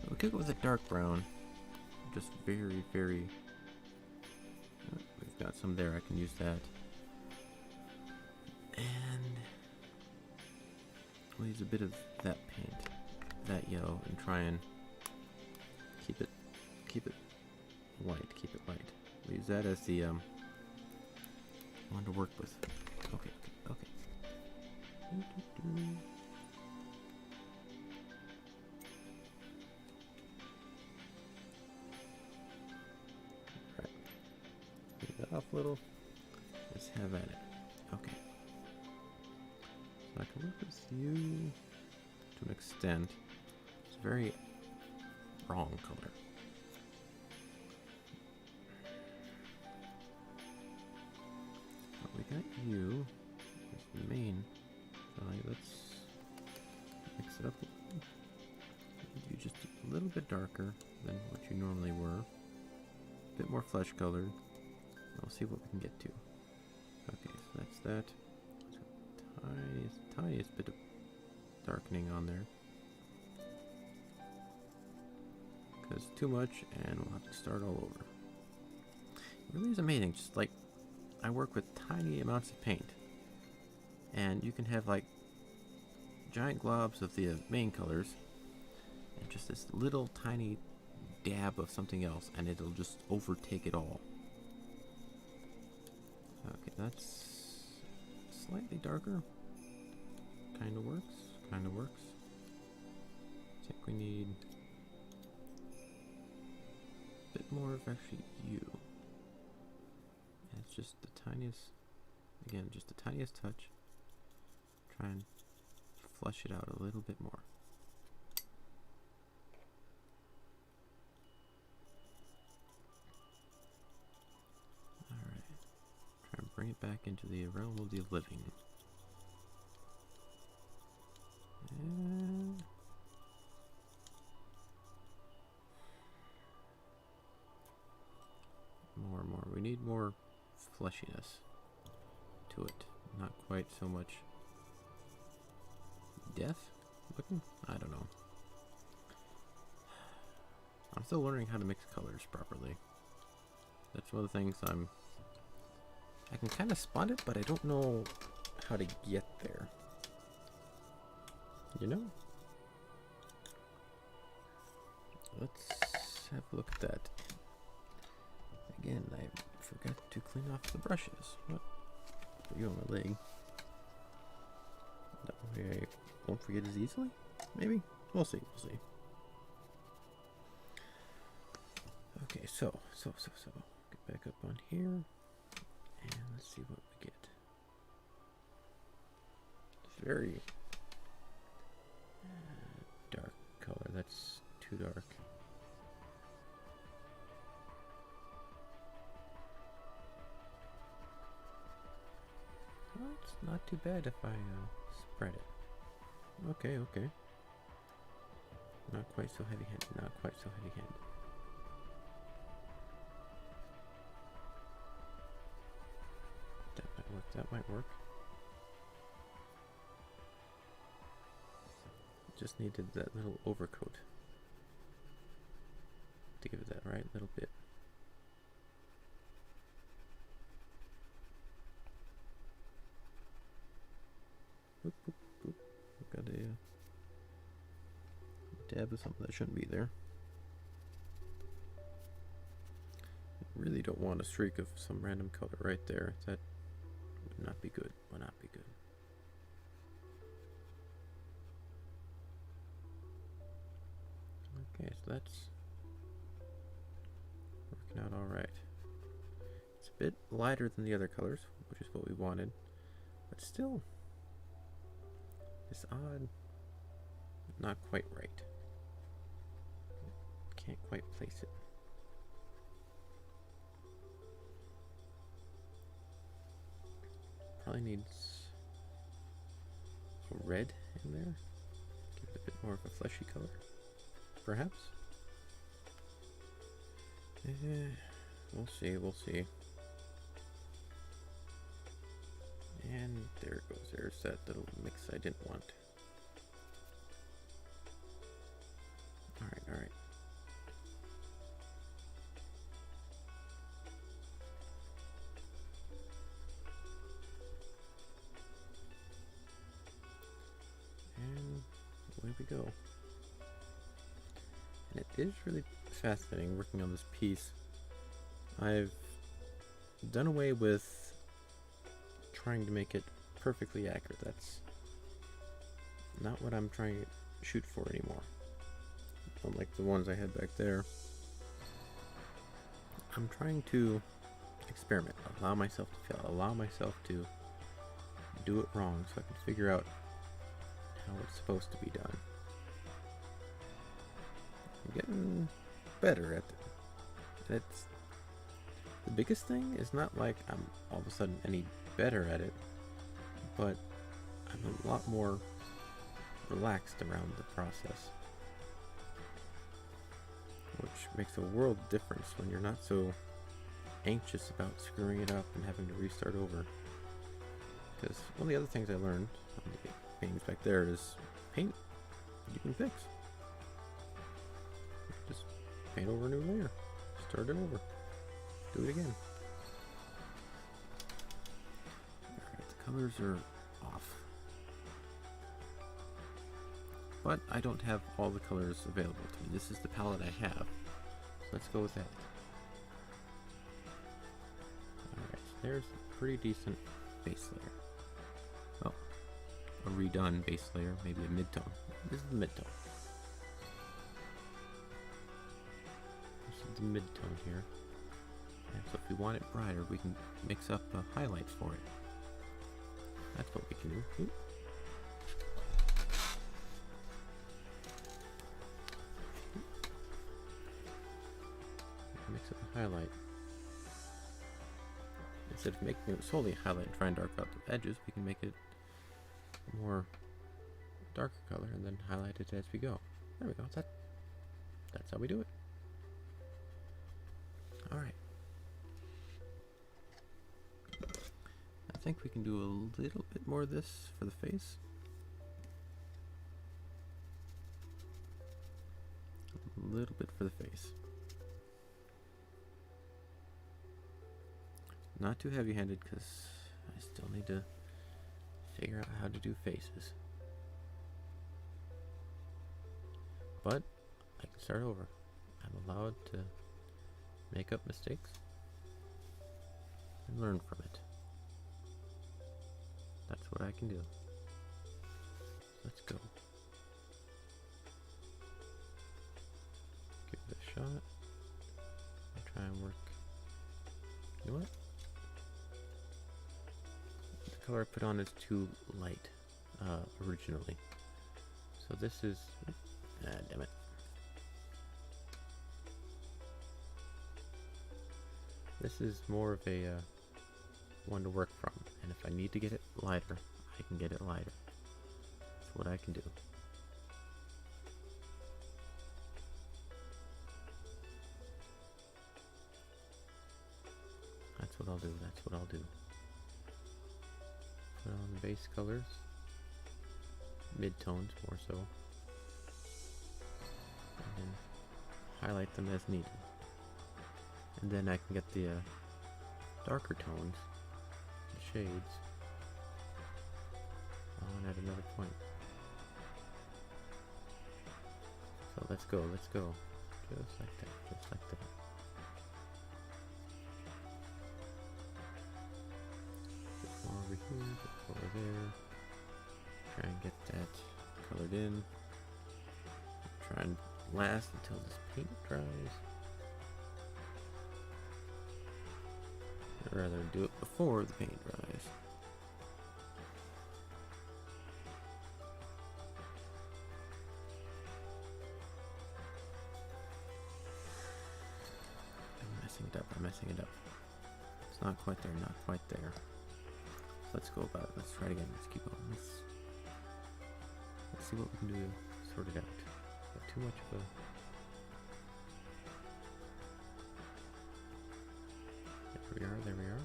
We could go with a dark brown. Just very, very... we've got some there. I can use that. And we'll use a bit of that paint, that yellow, and try and keep it light. Keep it light. We'll use that as the one to work with. Okay, okay, okay. Right. Take that off a little. Let's have at it. Okay. So I can work with you to an extent. It's a very wrong color. Well, we got you as the main value. Let's mix it up a little. You just a little bit darker than what you normally were. A bit more flesh colored. I'll see what we can get to. Okay, so that's that. Tiniest bit of darkening on there. Because too much and we'll have to start all over. It really is amazing, just like I work with tiny amounts of paint. And you can have like giant globs of the main colors and just this little tiny dab of something else and it'll just overtake it all. Okay, that's slightly darker. Kinda works, kinda works. I think we need a bit more of actually you. And it's just the tiniest, again, just the tiniest touch. Try and flush it out a little bit more. Alright. Try and bring it back into the realm of the living. And more. We need more fleshiness to it. Not quite so much death looking? I don't know. I'm still learning how to mix colors properly. That's one of the things I can kind of spot it, but I don't know how to get there. You know? Let's have a look at that. Again, I forgot to clean off the brushes. What? Put you on my leg. That way I won't forget as easily? Maybe? We'll see, we'll see. Okay, so. Get back up on here. And let's see what we get. It's very dark color. That's too dark. Well, it's not too bad if I spread it. Okay. Not quite so heavy-handed. Not quite so heavy-handed. That might work. That might work. Just needed that little overcoat to give it that right little bit. Boop, boop, boop. I've got a dab of something that shouldn't be there. I really don't want a streak of some random color right there. That would not be good. Would not be good. Okay, so that's working out all right. It's a bit lighter than the other colors, which is what we wanted, but still It's odd. Not quite right. Can't quite place it. Probably needs some red in there. Give it a bit more of a fleshy color. Perhaps? We'll see, we'll see. And there it goes. There's that little mix I didn't want. Alright, alright. And away we go. And it is really fascinating working on this piece. I've done away with trying to make it perfectly accurate. That's not what I'm trying to shoot for anymore. Unlike the ones I had back there. I'm trying to experiment, allow myself to fail, allow myself to do it wrong so I can figure out how it's supposed to be done. I'm getting better at it. It's the biggest thing is not like I'm all of a sudden any better at it, but I'm a lot more relaxed around the process, which makes a world of difference when you're not so anxious about screwing it up and having to restart over. Because one of the other things I learned on the paintings back there is paint you can fix. Just paint over a new layer, start it over, do it again. Alright, the colors are off. But I don't have all the colors available to me. This is the palette I have. So let's go with that. Alright, so there's a pretty decent base layer. Oh, a redone base layer, maybe a mid-tone. This is the mid-tone. This is the mid-tone here. And so if we want it brighter, we can mix up highlights for it. That's what we can do. Ooh. Mix up a highlight. Instead of making it solely highlight and try and dark out the edges, we can make it a more darker color and then highlight it as we go. There we go. That's how we do it. Alright. I think we can do a little bit more of this for the face. A little bit for the face. Not too heavy-handed because I still need to figure out how to do faces. But I can start over. I'm allowed to make up mistakes and learn from it. That's what I can do. Let's go. Give it a shot. I'll try and work. You know what? The color I put on is too light originally. So this is... damn it. This is more of a one to work from, and if I need to get it lighter, I can get it lighter. That's what I can do. That's what I'll do, that's what I'll do. Put on the base colors, mid-tones more so, and then highlight them as needed. And then I can get the darker tones, the shades, on at another point. So let's go, let's go. Just like that, just like that. Bit more over here, bit over there. Try and get that colored in. Try and last until this paint dries. I'd rather do it before the paint dries. It's not quite there, not quite there. Let's go about it. Let's try it again. Let's keep going. Let's see what we can do to sort it out. Not too much of a... There we are, there we are.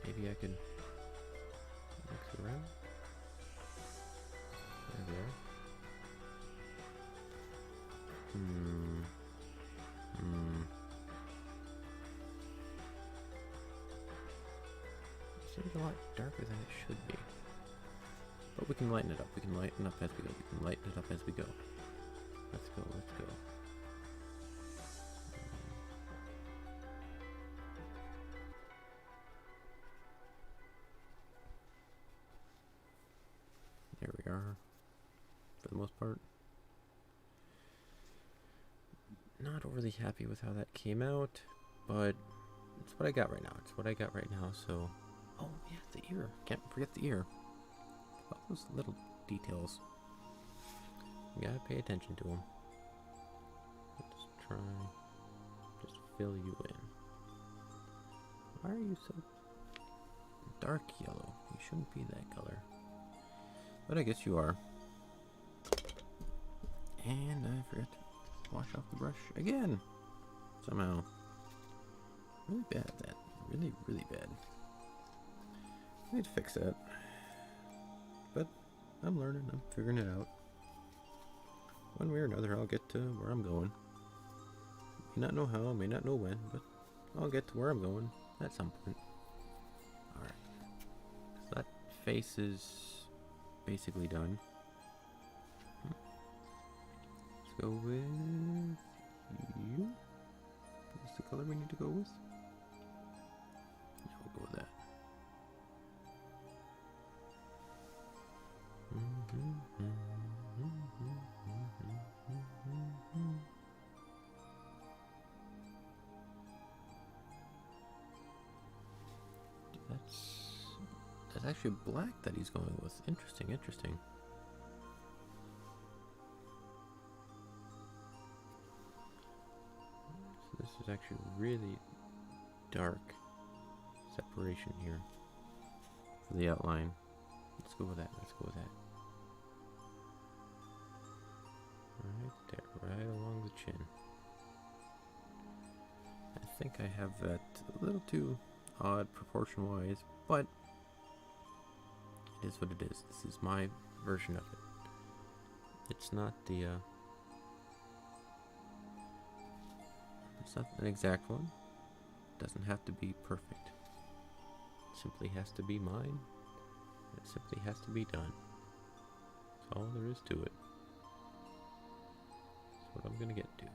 Maybe I could mix it around. There we are. Seems a lot darker than it should be. But we can lighten it up. We can lighten up as we go. We can lighten it up as we go. Let's go, let's go. There we are. For the most part. Not overly happy with how that came out, but it's what I got right now. It's what I got right now, so... Oh, yeah, the ear. Can't forget the ear. All those little details. You gotta pay attention to them. Let's try... just fill you in. Why are you so dark yellow? You shouldn't be that color. But I guess you are. And I forgot to wash off the brush again. Somehow. Really bad at that. Really, really bad. I need to fix that. But I'm learning. I'm figuring it out. One way or another, I'll get to where I'm going. May not know how, may not know when, but I'll get to where I'm going at some point. Alright. So that face is basically done. Let's go with you. What's the color we need to go with? Yeah, we'll go with that. That's actually black that he's going with. Interesting, interesting. So this is actually really dark separation here for the outline. Let's go with that. Let's go with that. Right there, right along the chin. I think I have that a little too odd proportion-wise, but it is what it is. This is my version of it. It's not the it's not an exact one. It doesn't have to be perfect. It simply has to be mine. It simply has to be done. That's all there is to it. That's what I'm gonna get to.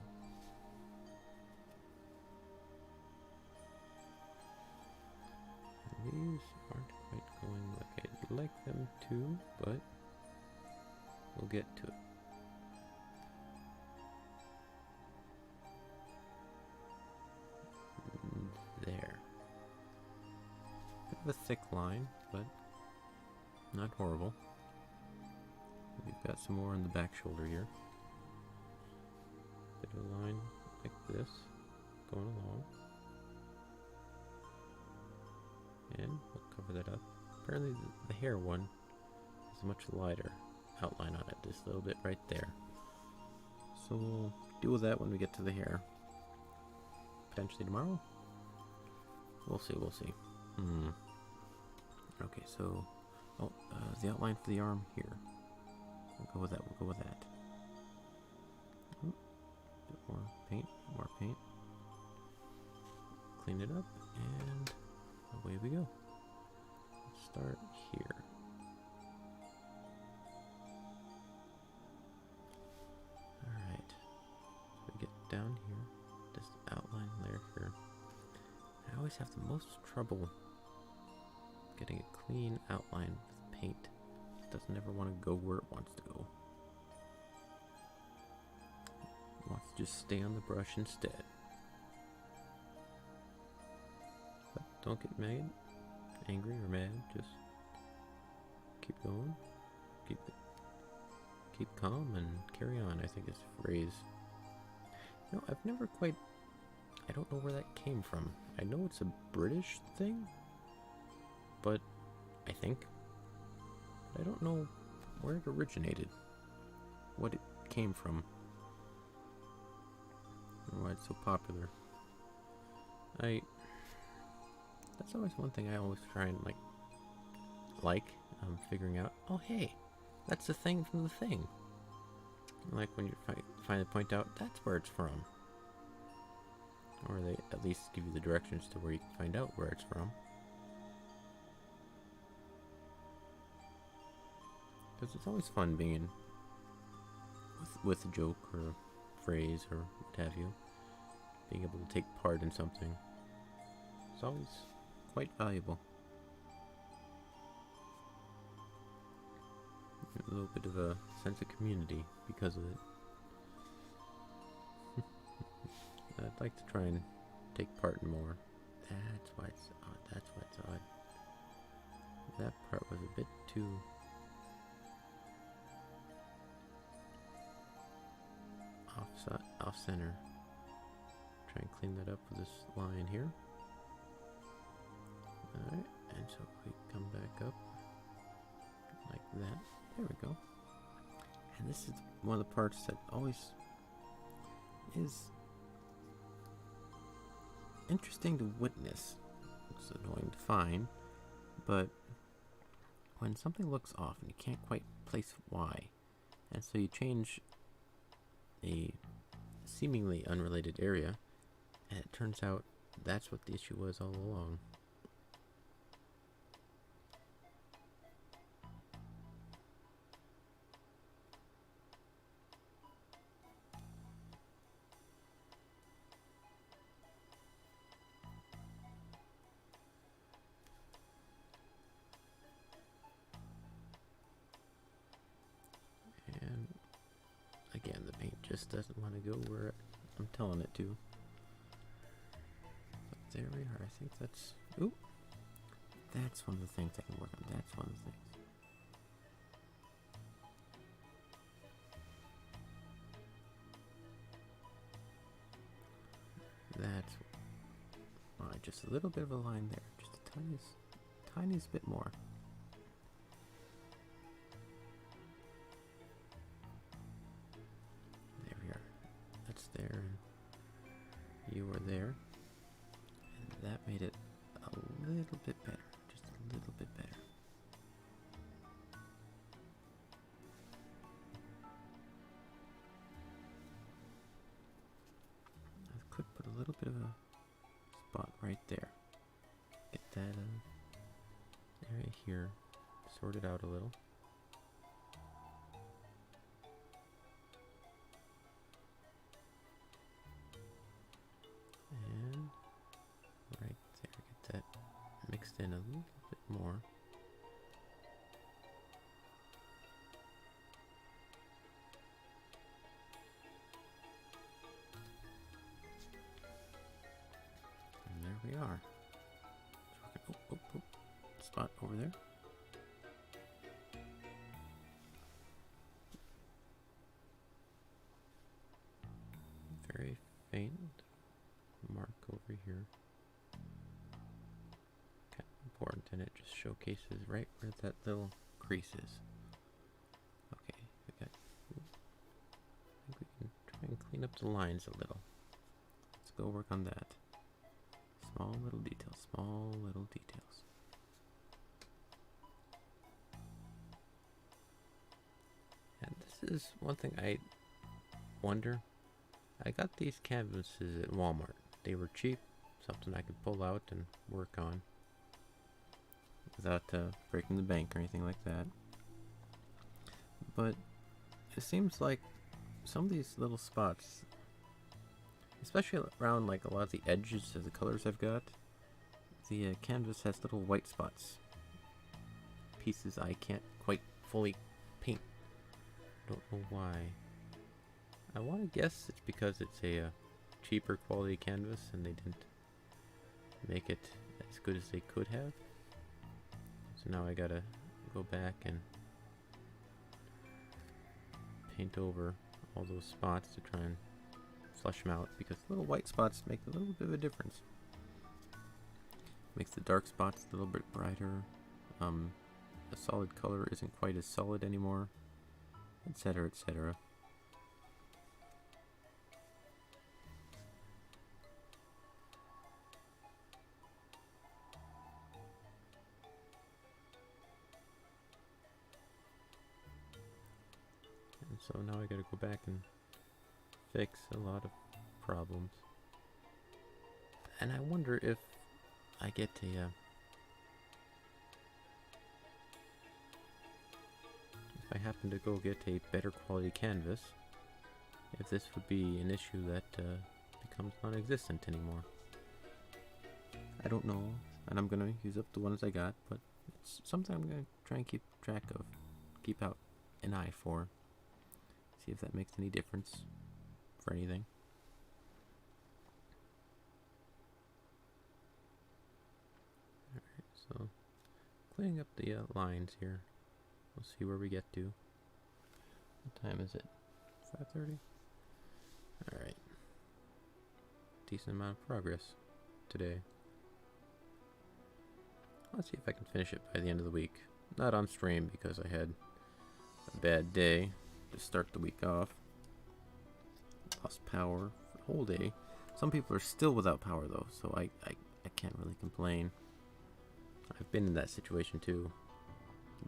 These aren't quite going like I'd like them to, but we'll get to it. There. Bit of a thick line, but not horrible. We've got some more on the back shoulder here. Bit of a line like this going along. And we'll cover that up. Apparently the hair one is a much lighter outline on it. This little bit right there. So we'll deal with that when we get to the hair. Potentially tomorrow? We'll see, we'll see. Okay, so... Oh, the outline for the arm here. We'll go with that, we'll go with that. Oh, bit more paint, more paint. Clean it up, and away we go. Let's start here. Alright. So we get down here, this outline layer here. I always have the most trouble getting a clean outline with paint. It doesn't ever want to go where it wants to go. It wants to just stay on the brush instead. But don't get mad, angry or mad, just keep going. Keep calm and carry on, I think is the phrase. You know, I've never quite, I don't know where that came from. I know it's a British thing, but I think. I don't know where it originated, what it came from, or why it's so popular. That's always one thing I always try and figuring out, oh hey, that's the thing from the thing. Like when you finally point out that's where it's from. Or they at least give you the directions to where you can find out where it's from. Because it's always fun being with a joke or a phrase or what have you. Being able to take part in something. It's always quite valuable. A little bit of a sense of community because of it. I'd like to try and take part in more. That's why it's odd. That's why it's odd. That part was a bit too... off center. Try and clean that up with this line here. Alright, and so we come back up like that. There we go. And this is one of the parts that always is interesting to witness. It's annoying to find, but when something looks off and you can't quite place why, and so you change a seemingly unrelated area, and it turns out that's what the issue was all along. And again, the paint just doesn't want to go where I'm telling it to. But there we are. I think that's... Ooh! That's one of the things I can work on. That's one of the things. That's... just a little bit of a line there. Just a tiniest bit more. There, you were there, and that made it a little bit better, just a little bit better. I could put a little bit of a spot right there. Get that area here sorted out a little. Mixed in a little bit more. And there we are. Spot over there. Very faint mark over here. Important, and it just showcases right where that little crease is. Okay, I think we can try and clean up the lines a little. Let's go work on that. Small little details, small little details. And this is one thing I wonder. I got these canvases at Walmart. They were cheap, something I could pull out and work on without breaking the bank or anything like that. But it seems like some of these little spots, especially around like a lot of the edges of the colors I've got, the canvas has little white spots. Pieces I can't quite fully paint. Don't know why. I want to guess it's because it's a cheaper quality canvas and they didn't make it as good as they could have. So now I gotta go back and paint over all those spots to try and flush them out, because little white spots make a little bit of a difference. Makes the dark spots a little bit brighter. A solid color isn't quite as solid anymore, etc., etc. And so now I gotta go back and fix a lot of problems. And I wonder if I get to if I happen to go get a better quality canvas, if this would be an issue that becomes non-existent anymore. I don't know, and I'm gonna use up the ones I got, but it's something I'm gonna try and keep track of, keep out an eye for, see if that makes any difference for anything. Alright, so cleaning up the lines here. We'll see where we get to. What time is it? 5:30? Alright. Decent amount of progress today. Let's see if I can finish it by the end of the week. Not on stream because I had a bad day to start the week off. Lost power for the whole day. Some people are still without power though, so I can't really complain. I've been in that situation too.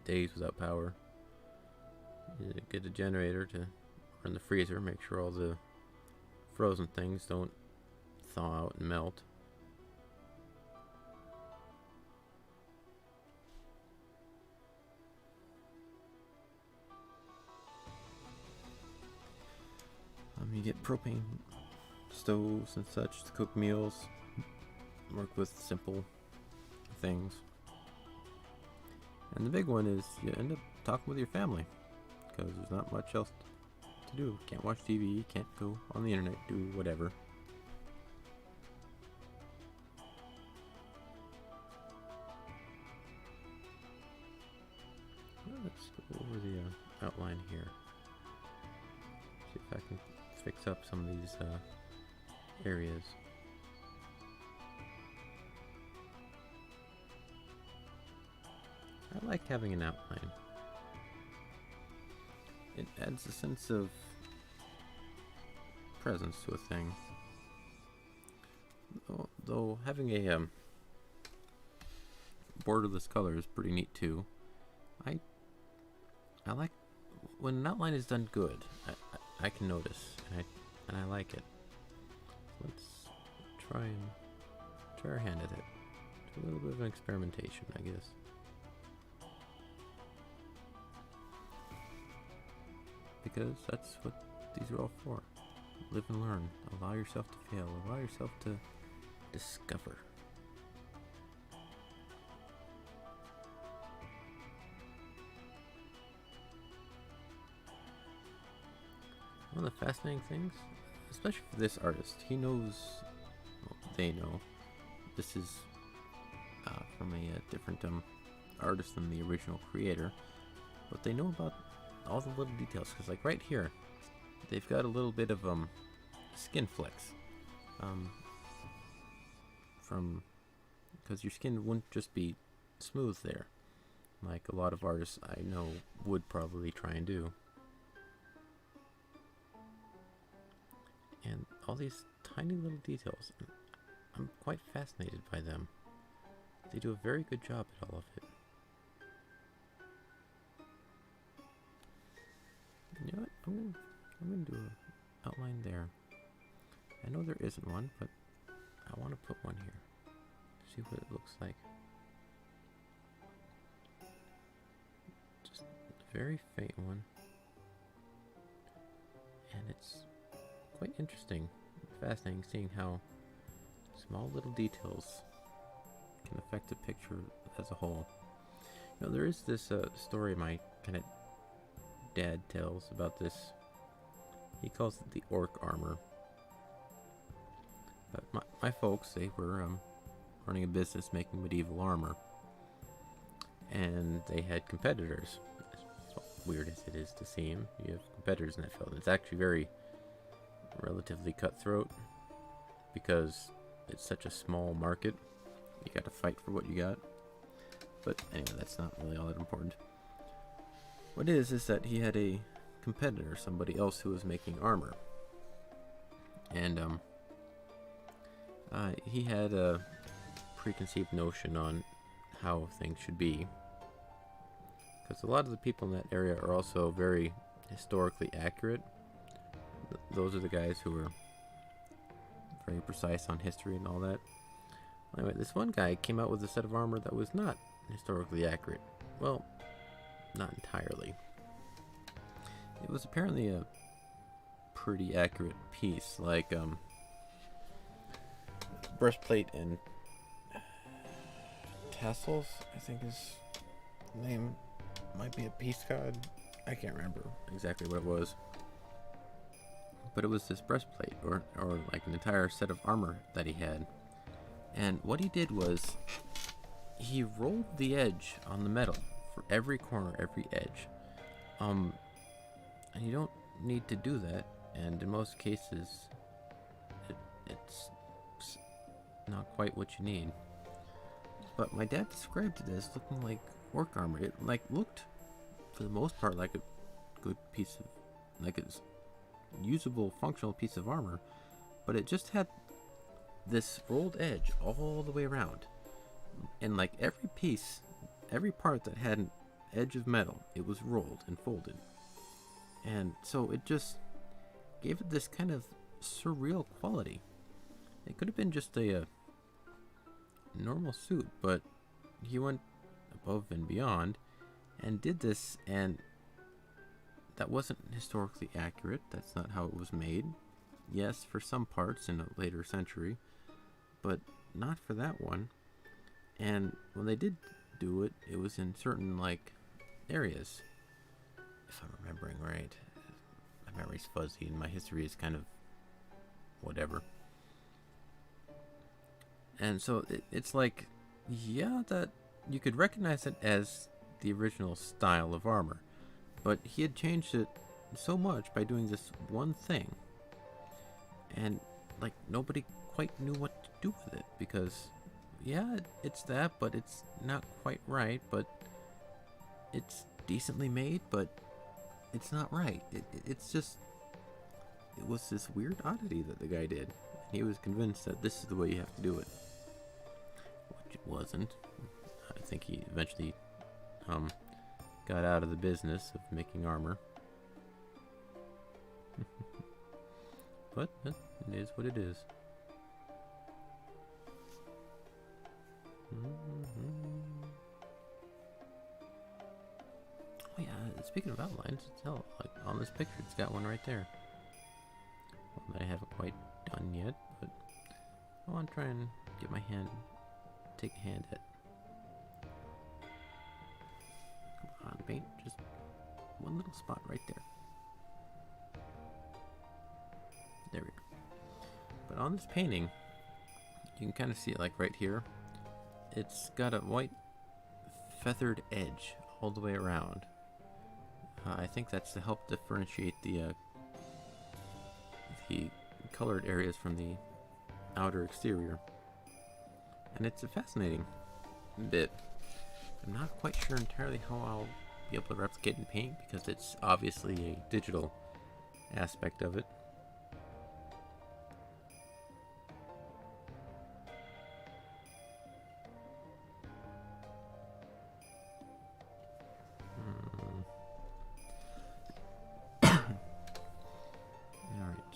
Days without power. You get a generator to run the freezer, make sure all the frozen things don't thaw out and melt. You get propane stoves and such to cook meals, work with simple things. And the big one is you end up talking with your family, because there's not much else to do. Can't watch TV, can't go on the internet, do whatever. Let's go over the outline here. See if I can fix up some of these areas. I like having an outline. It adds a sense of presence to a thing. Though having a borderless color is pretty neat too. I like when an outline is done good. I can notice, and I like it. Let's try our hand at it. Do a little bit of an experimentation, I guess. Because that's what these are all for. Live and learn. Allow yourself to fail. Allow yourself to discover. One of the fascinating things, especially for this artist, he knows, well, they know, this is from a different artist than the original creator, but they know about all the little details, because like right here, they've got a little bit of skin flecks, from, because your skin wouldn't just be smooth there, like a lot of artists I know would probably try and do. And all these tiny little details, I'm quite fascinated by them. They do a very good job at all of it. You know what? I'm gonna do an outline there. I know there isn't one, but I want to put one here. See what it looks like. Just a very faint one. And it's quite interesting, fascinating seeing how small little details can affect a picture as a whole. You know, there is this story my kind of dad tells about this. He calls it the orc armor. But my folks, they were running a business making medieval armor, and they had competitors. As weird as it is to seem, you have competitors in that field. It's actually very relatively cutthroat because it's such a small market. you got to fight for what you got. But anyway, that's not really all that important. What is that he had a competitor, somebody else who was making armor. And he had a preconceived notion on how things should be. Because a lot of the people in that area are also very historically accurate. Those are the guys who are very precise on history and all that. Anyway, this one guy came out with a set of armor that was not historically accurate. Well, not entirely. It was apparently a pretty accurate piece, like breastplate and tassels, I think his name might be a peace card. I can't remember exactly what it was. But it was this breastplate, or like an entire set of armor that he had. And what he did was, he rolled the edge on the metal for every corner, every edge. And you don't need to do that, and in most cases, it's not quite what you need. But my dad described it as looking like orc armor. It looked, for the most part, like a good piece of, like it's usable, functional piece of armor, but it just had this rolled edge all the way around, and like every piece, every part that had an edge of metal, it was rolled and folded, and so it just gave it this kind of surreal quality. It could have been just a normal suit, but he went above and beyond and did this, and that wasn't historically accurate. That's not how it was made. Yes, for some parts in a later century, but not for that one. And when they did do it, it was in certain, like, areas. If I'm remembering right. My memory's fuzzy and my history is kind of whatever. And so it's like, yeah, that you could recognize it as the original style of armor, but he had changed it so much by doing this one thing, and like nobody quite knew what to do with it, because yeah, it's that, but it's not quite right, but it's decently made, but it's not right. It's just, it was this weird oddity that the guy did. He was convinced that this is the way you have to do it, which it wasn't. I think he eventually got out of the business of making armor. But it is what it is. Oh yeah, speaking of outlines, hell, like on this picture, it's got one right there. One that I haven't quite done yet, but I want to try and get my hand, take a hand at. Come on, paint, just one little spot right there. There we go. But on this painting, you can kind of see it like right here. It's got a white feathered edge all the way around. I think that's to help differentiate the colored areas from the outer exterior. And it's a fascinating bit. I'm not quite sure entirely how I'll be able to replicate in paint, because it's obviously a digital aspect of it.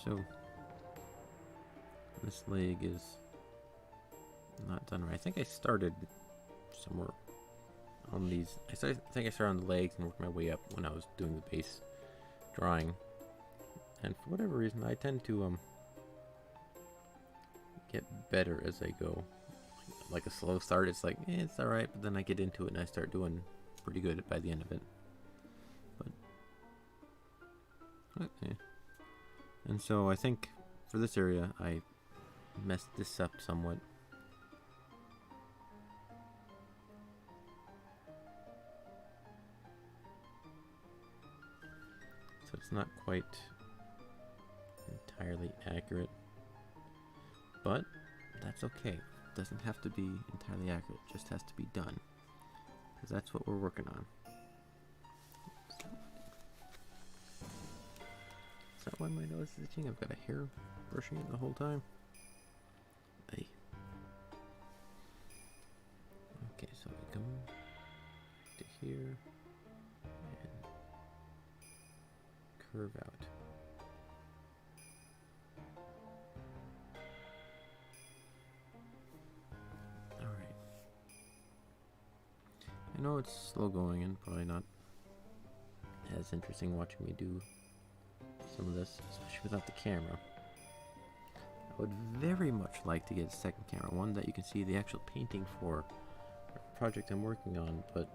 So, this leg is not done right. I think I started somewhere on these. I think I started on the legs and worked my way up when I was doing the base drawing. And for whatever reason, I tend to get better as I go. Like a slow start, it's like, it's alright, but then I get into it and I start doing pretty good by the end of it. But, okay. And so I think for this area, I messed this up somewhat. So it's not quite entirely accurate, but that's okay. doesn't have to be entirely accurate, it just has to be done. Because that's what we're working on. Is that why my nose is itching? I've got a hair brushing it the whole time. Hey. Okay, so we come to here and curve out. Alright. I know it's slow going and probably not as interesting watching me do some of this, especially without the camera. I would very much like to get a second camera, one that you can see the actual painting for a project I'm working on, but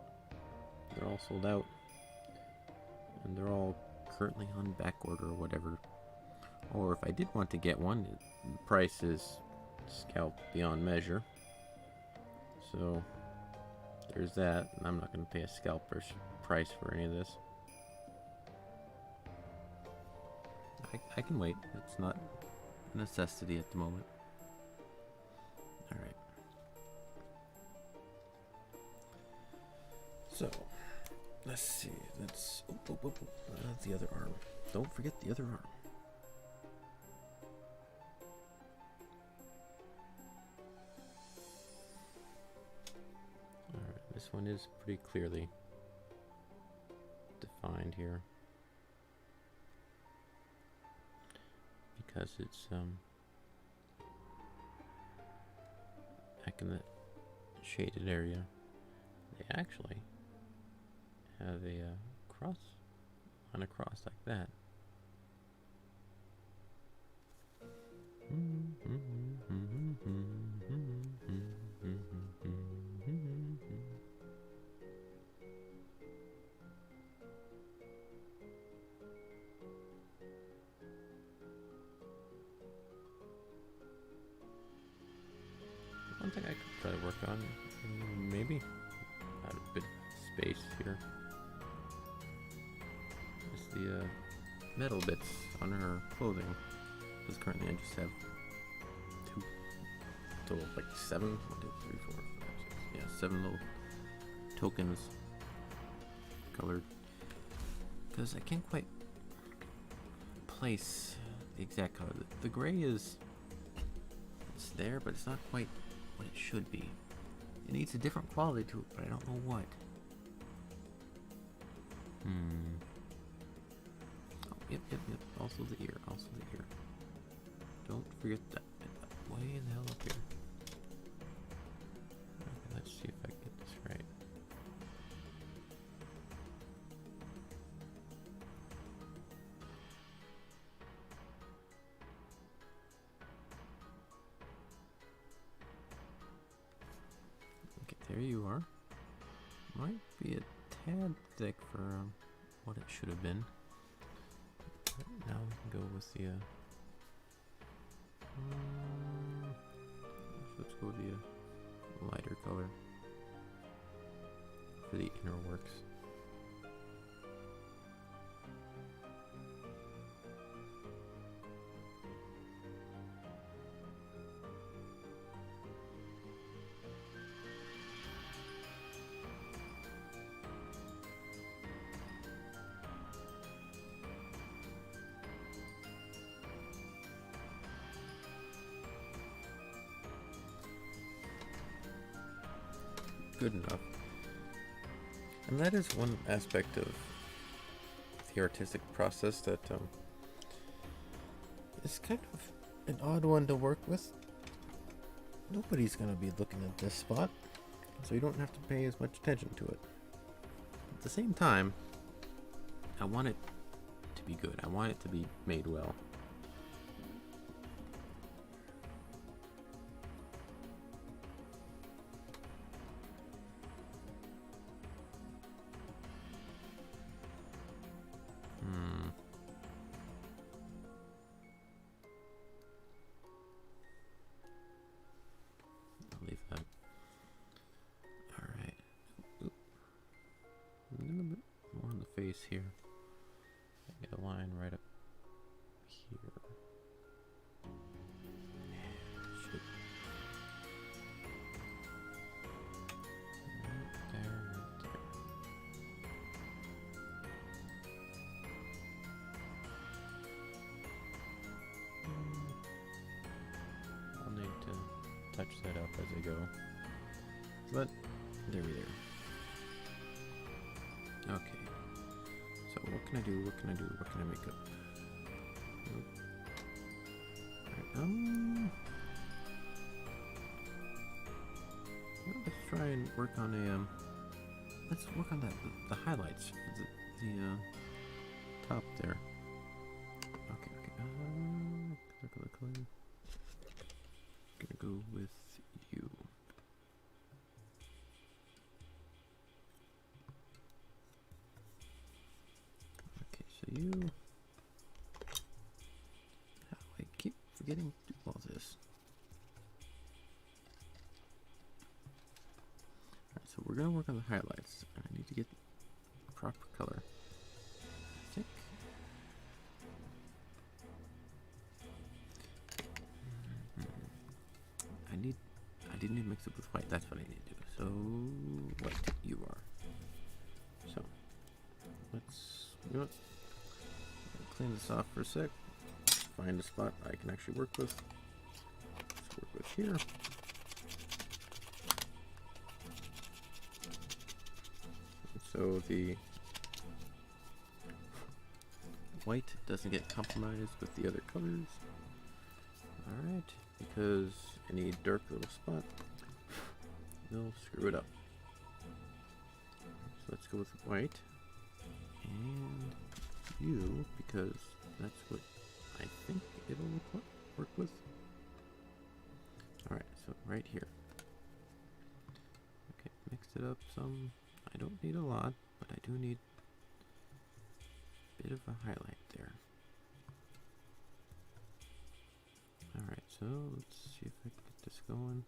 they're all sold out and they're all currently on back order or whatever. Or if I did want to get one, the price is scalped beyond measure, so there's that, and I'm not going to pay a scalper's price for any of this. I can wait. It's not a necessity at the moment. Alright. So, let's see. That's the other arm. Don't forget the other arm. Alright, this one is pretty clearly defined here. Because it's back in the shaded area, they actually have a cross on a cross like that. One thing I could try to work on, maybe, add a bit of space here, is the metal bits on her clothing, because currently I just have two, total of like 7, 1, 2, 3, 4, 5, 6, yeah, 7 little tokens colored, because I can't quite place the exact color. The gray is, it's there, but it's not quite what it should be. It needs a different quality to it, but I don't know what. Oh, yep. Also the ear. Don't forget that. Way the hell up here. Okay, let's see if I can get this right. There you are. Might be a tad thick for what it should have been. But now we can go with the let's go with the lighter color for the inner works. Good enough. And that is one aspect of the artistic process that is kind of an odd one to work with. Nobody's going to be looking at this spot, so you don't have to pay as much attention to it. At the same time, I want it to be good. I want it to be made well. Here, get a line right up here. touch that up as I go. But there we are. Okay. So what can I do? What can I do? What can I make up? Nope. Alright, let's try and work on let's work on the highlights, the top there. Okay, color. Gonna go with you. Okay, so you. How do I keep forgetting to do all this? Alright, so we're gonna work on the highlights. I need to get the proper color. I think. I didn't need to mix it with white. That's what I need to do. So white you are. So let's clean this off for a sec. Find a spot I can actually work with. Let's work with here. So the white doesn't get compromised with the other colors. Alright, because any dark little spot will screw it up. So let's go with white. And you, because that's what I think it'll work with. Alright, so right here. Okay, mixed it up some. I don't need a lot, but I do need a bit of a highlight there. Alright, so let's see if I can get this going.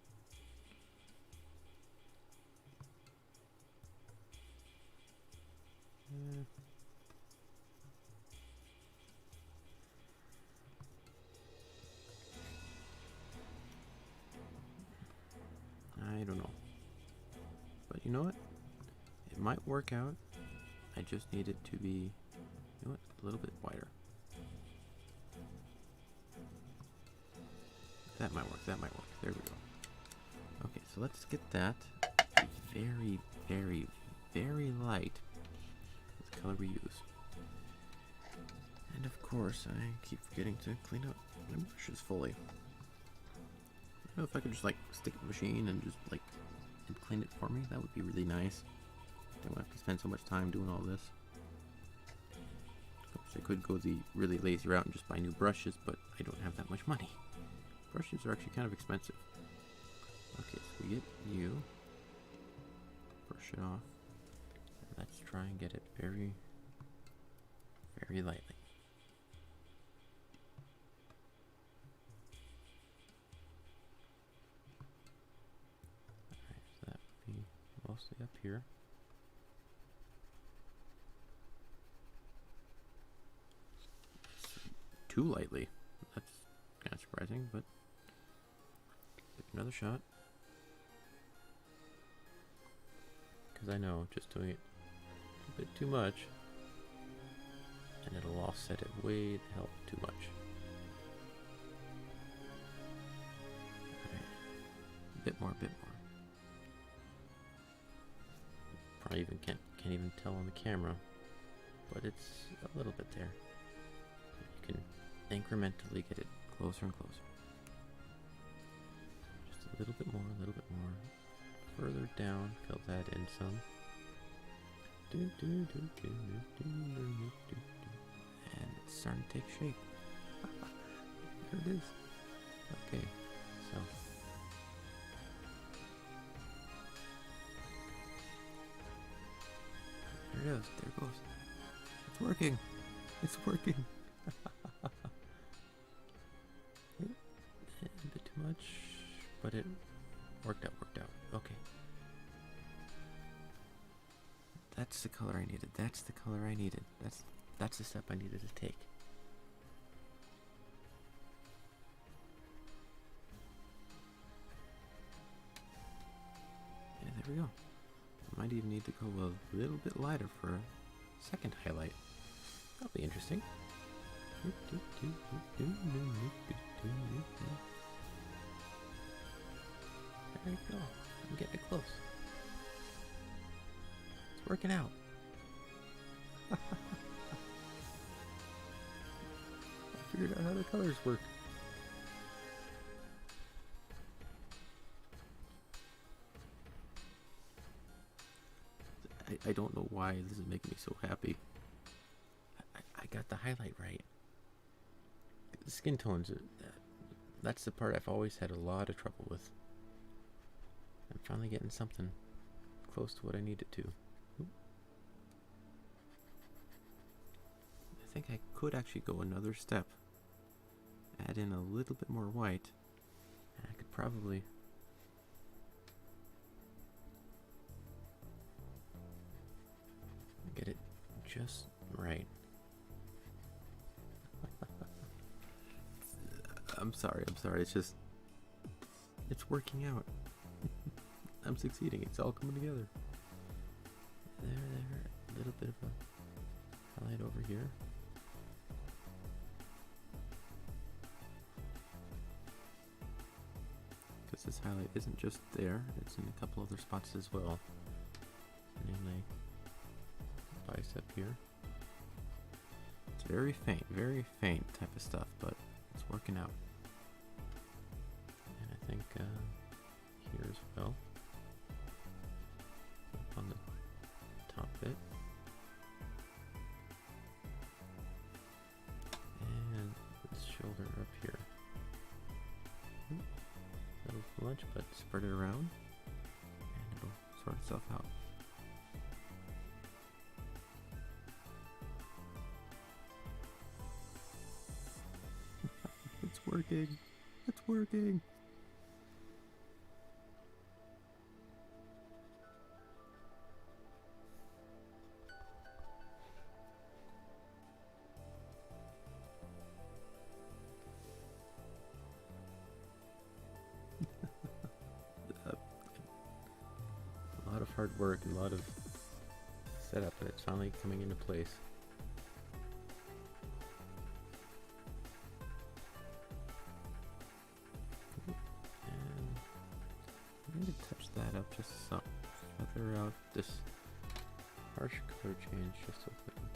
I don't know. But you know what? It might work out. I just need it to be, you know what, a little bit wider. That might work, that might work. There we go. Okay, so let's get that very, very, very light with the color we use. And of course, I keep forgetting to clean up my brushes fully. You know, if I could just like stick a machine and just like clean it for me, that would be really nice. Don't have to spend so much time doing all this. Of course, I could go the really lazy route and just buy new brushes, but I don't have that much money. Brushes are actually kind of expensive. Okay, so we get you. Brush it off. And let's try and get it very, very lightly. Alright, so that would be mostly up here. Too lightly. That's kind of surprising, but give it another shot. Because I know just doing it a bit too much, and it'll offset it way the hell too much. Alright. A bit more. Probably even can't even tell on the camera, but it's a little bit there. You can incrementally get it closer and closer. Just a little bit more. Further down, fill that in some. And it's starting to take shape. There it is. Okay, so. There it goes. There it goes. It's working. It's working. A bit too much, but it worked out. Okay. That's the color I needed. That's the step I needed to take. Yeah, there we go. I might even need to go a little bit lighter for a second highlight. That'll be interesting. There you go. I'm getting it close. It's working out. I figured out how the colors work. I don't know why this is making me so happy. I got the highlight right. The skin tones, that's the part I've always had a lot of trouble with. I'm finally getting something close to what I need it to. I think I could actually go another step. Add in a little bit more white. And I could probably... get it just right. I'm sorry. It's just... it's working out. I'm succeeding. It's all coming together. There. A little bit of a highlight over here. Because this highlight isn't just there. It's in a couple other spots as well. Namely, bicep here. It's very faint type of stuff, but it's working out. And I think here as well, up on the top bit, and its shoulder up here. A little lunch, but spread it around, and it'll sort itself out. It's working. It's working. A lot of hard work and a lot of setup, but it's finally coming into place. I'm going to touch that up just some. Feather out this harsh color change just a little.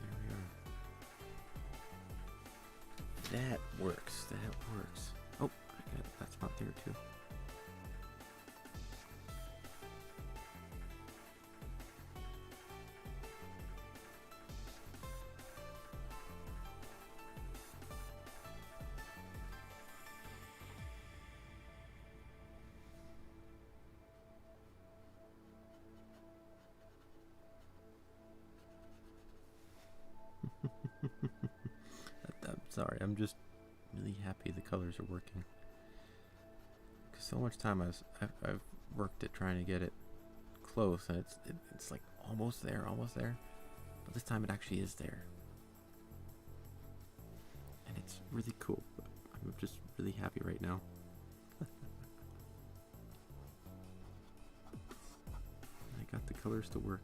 There we are. That works. Oh, I got that spot there too. I'm sorry, I'm just really happy the colors are working. Because so much time I've worked at trying to get it close, and it's like almost there. But this time it actually is there. And it's really cool. I'm just really happy right now. I got the colors to work.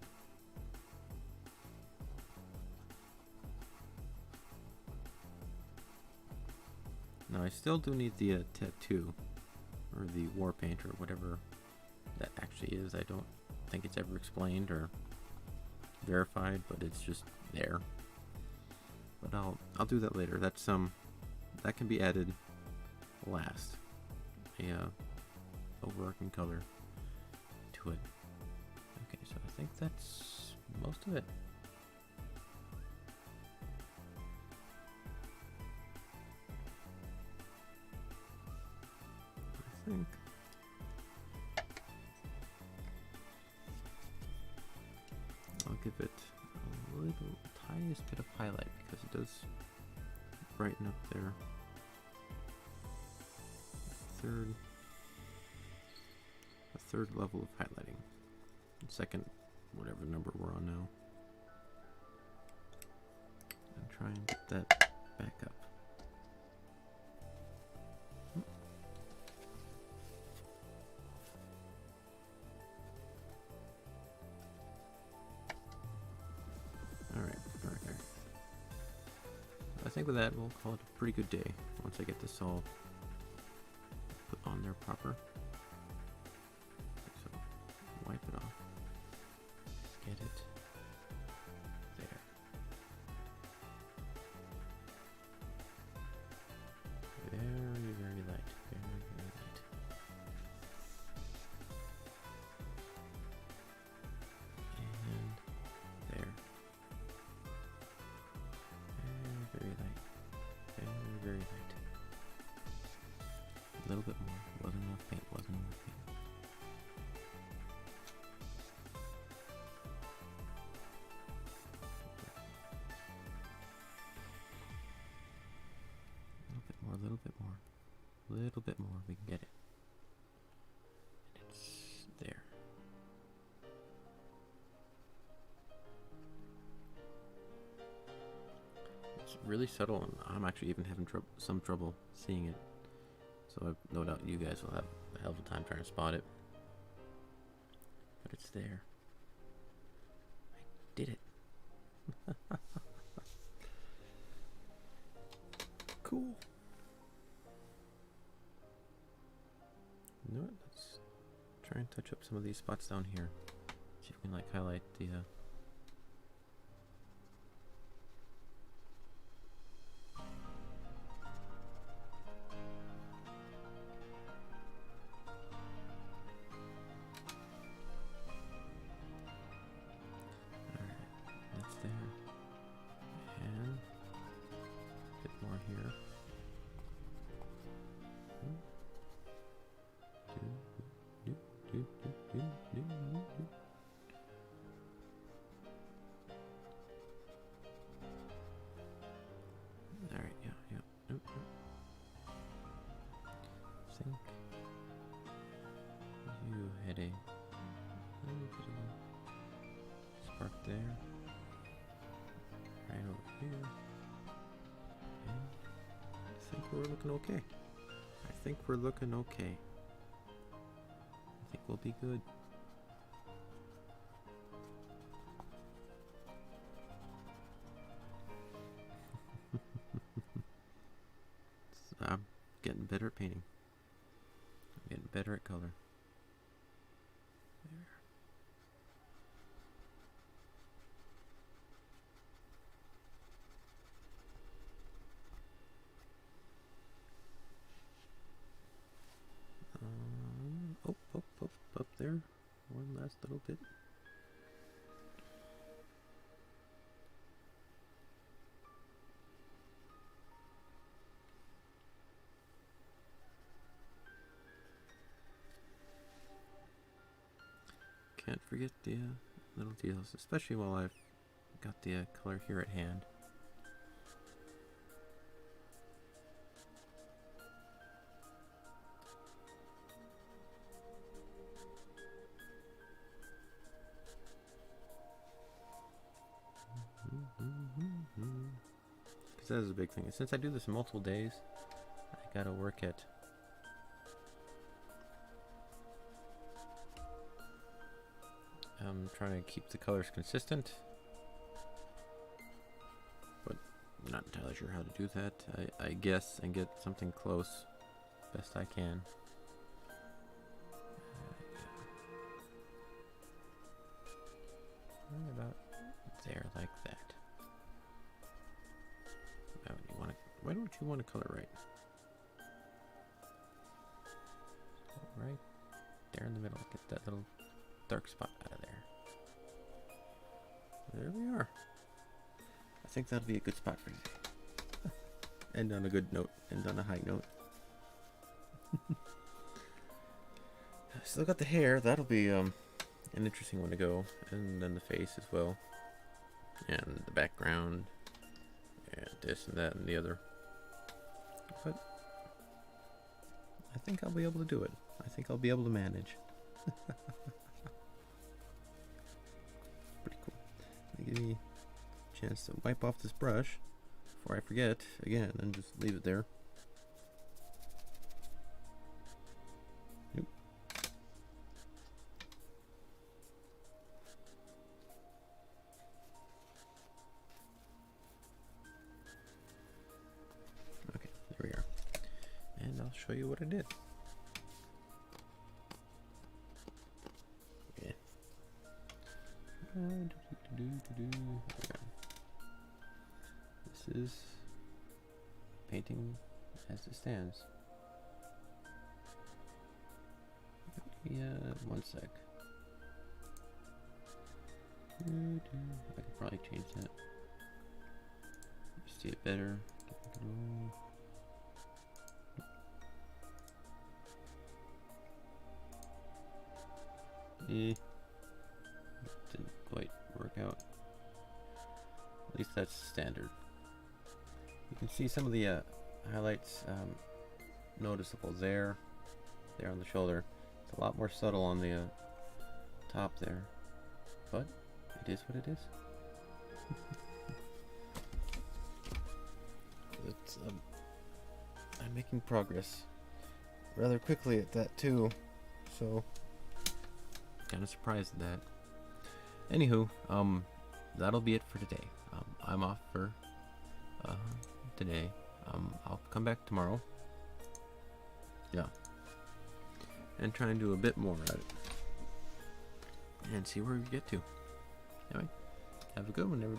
Now I still do need the tattoo, or the war paint, or whatever that actually is. I don't think it's ever explained or verified, but it's just there. But I'll do that later. That's that can be added last. Overarching color to it. Okay, so I think that's most of it. I think I'll give it a little tiniest bit of highlight because it does brighten up there. A third level of highlighting. Second, whatever number we're on now. And try and get that back up. Alright. think with that, we'll call it a pretty good day once I get this all put on there proper. So, wipe it off. Get it there. Very, very light. Very, very light. And there. Very, very light. Very, very light. A little bit more. Wasn't enough paint. Wasn't enough paint. A little bit more. A little bit more. We can get it. And it's there. It's really subtle, and I'm actually even having some trouble seeing it. So I've no doubt you guys will have a hell of a time trying to spot it. But it's there. I did it. Cool. You know what? Let's try and touch up some of these spots down here. See if we can like highlight the here. Alright, yeah. Nope. Think you had a little bit of a spark there. Right over here. And I think we're looking okay. I think we're looking okay. I think we'll be good. I'm getting better at painting. I'm getting better at color. There. Up there. One last little bit. Can't forget the little details, especially while I've got the color here at hand. Because that is a big thing. Since I do this multiple days, I gotta work at I'm trying to keep the colors consistent, but I'm not entirely sure how to do that. I guess and get something close best I can. Right about there, like that. Why don't you want to color right? Right there in the middle. Get that little dark spot out of there. There we are. I think that'll be a good spot for you. End on a good note. End on a high note. Still got the hair. That'll be an interesting one to go. And then the face as well. And the background. And this and that and the other. But I think I'll be able to do it. I think I'll be able to manage. Pretty cool. Give me a chance to wipe off this brush before I forget again and just leave it there. Nope. I'll show you what I did. Yeah. This is painting as it stands. Yeah, one sec. I could probably change that. See it better. Didn't quite work out. At least that's standard. You can see some of the highlights noticeable there on the shoulder. It's a lot more subtle on the top there, but it is what it is. It's, I'm making progress rather quickly at that too, so kind of surprised at that. Anywho, that'll be it for today. I'm off for today. I'll come back tomorrow. Yeah. And try and do a bit more at it. And see where we get to. Anyway, have a good one, everybody.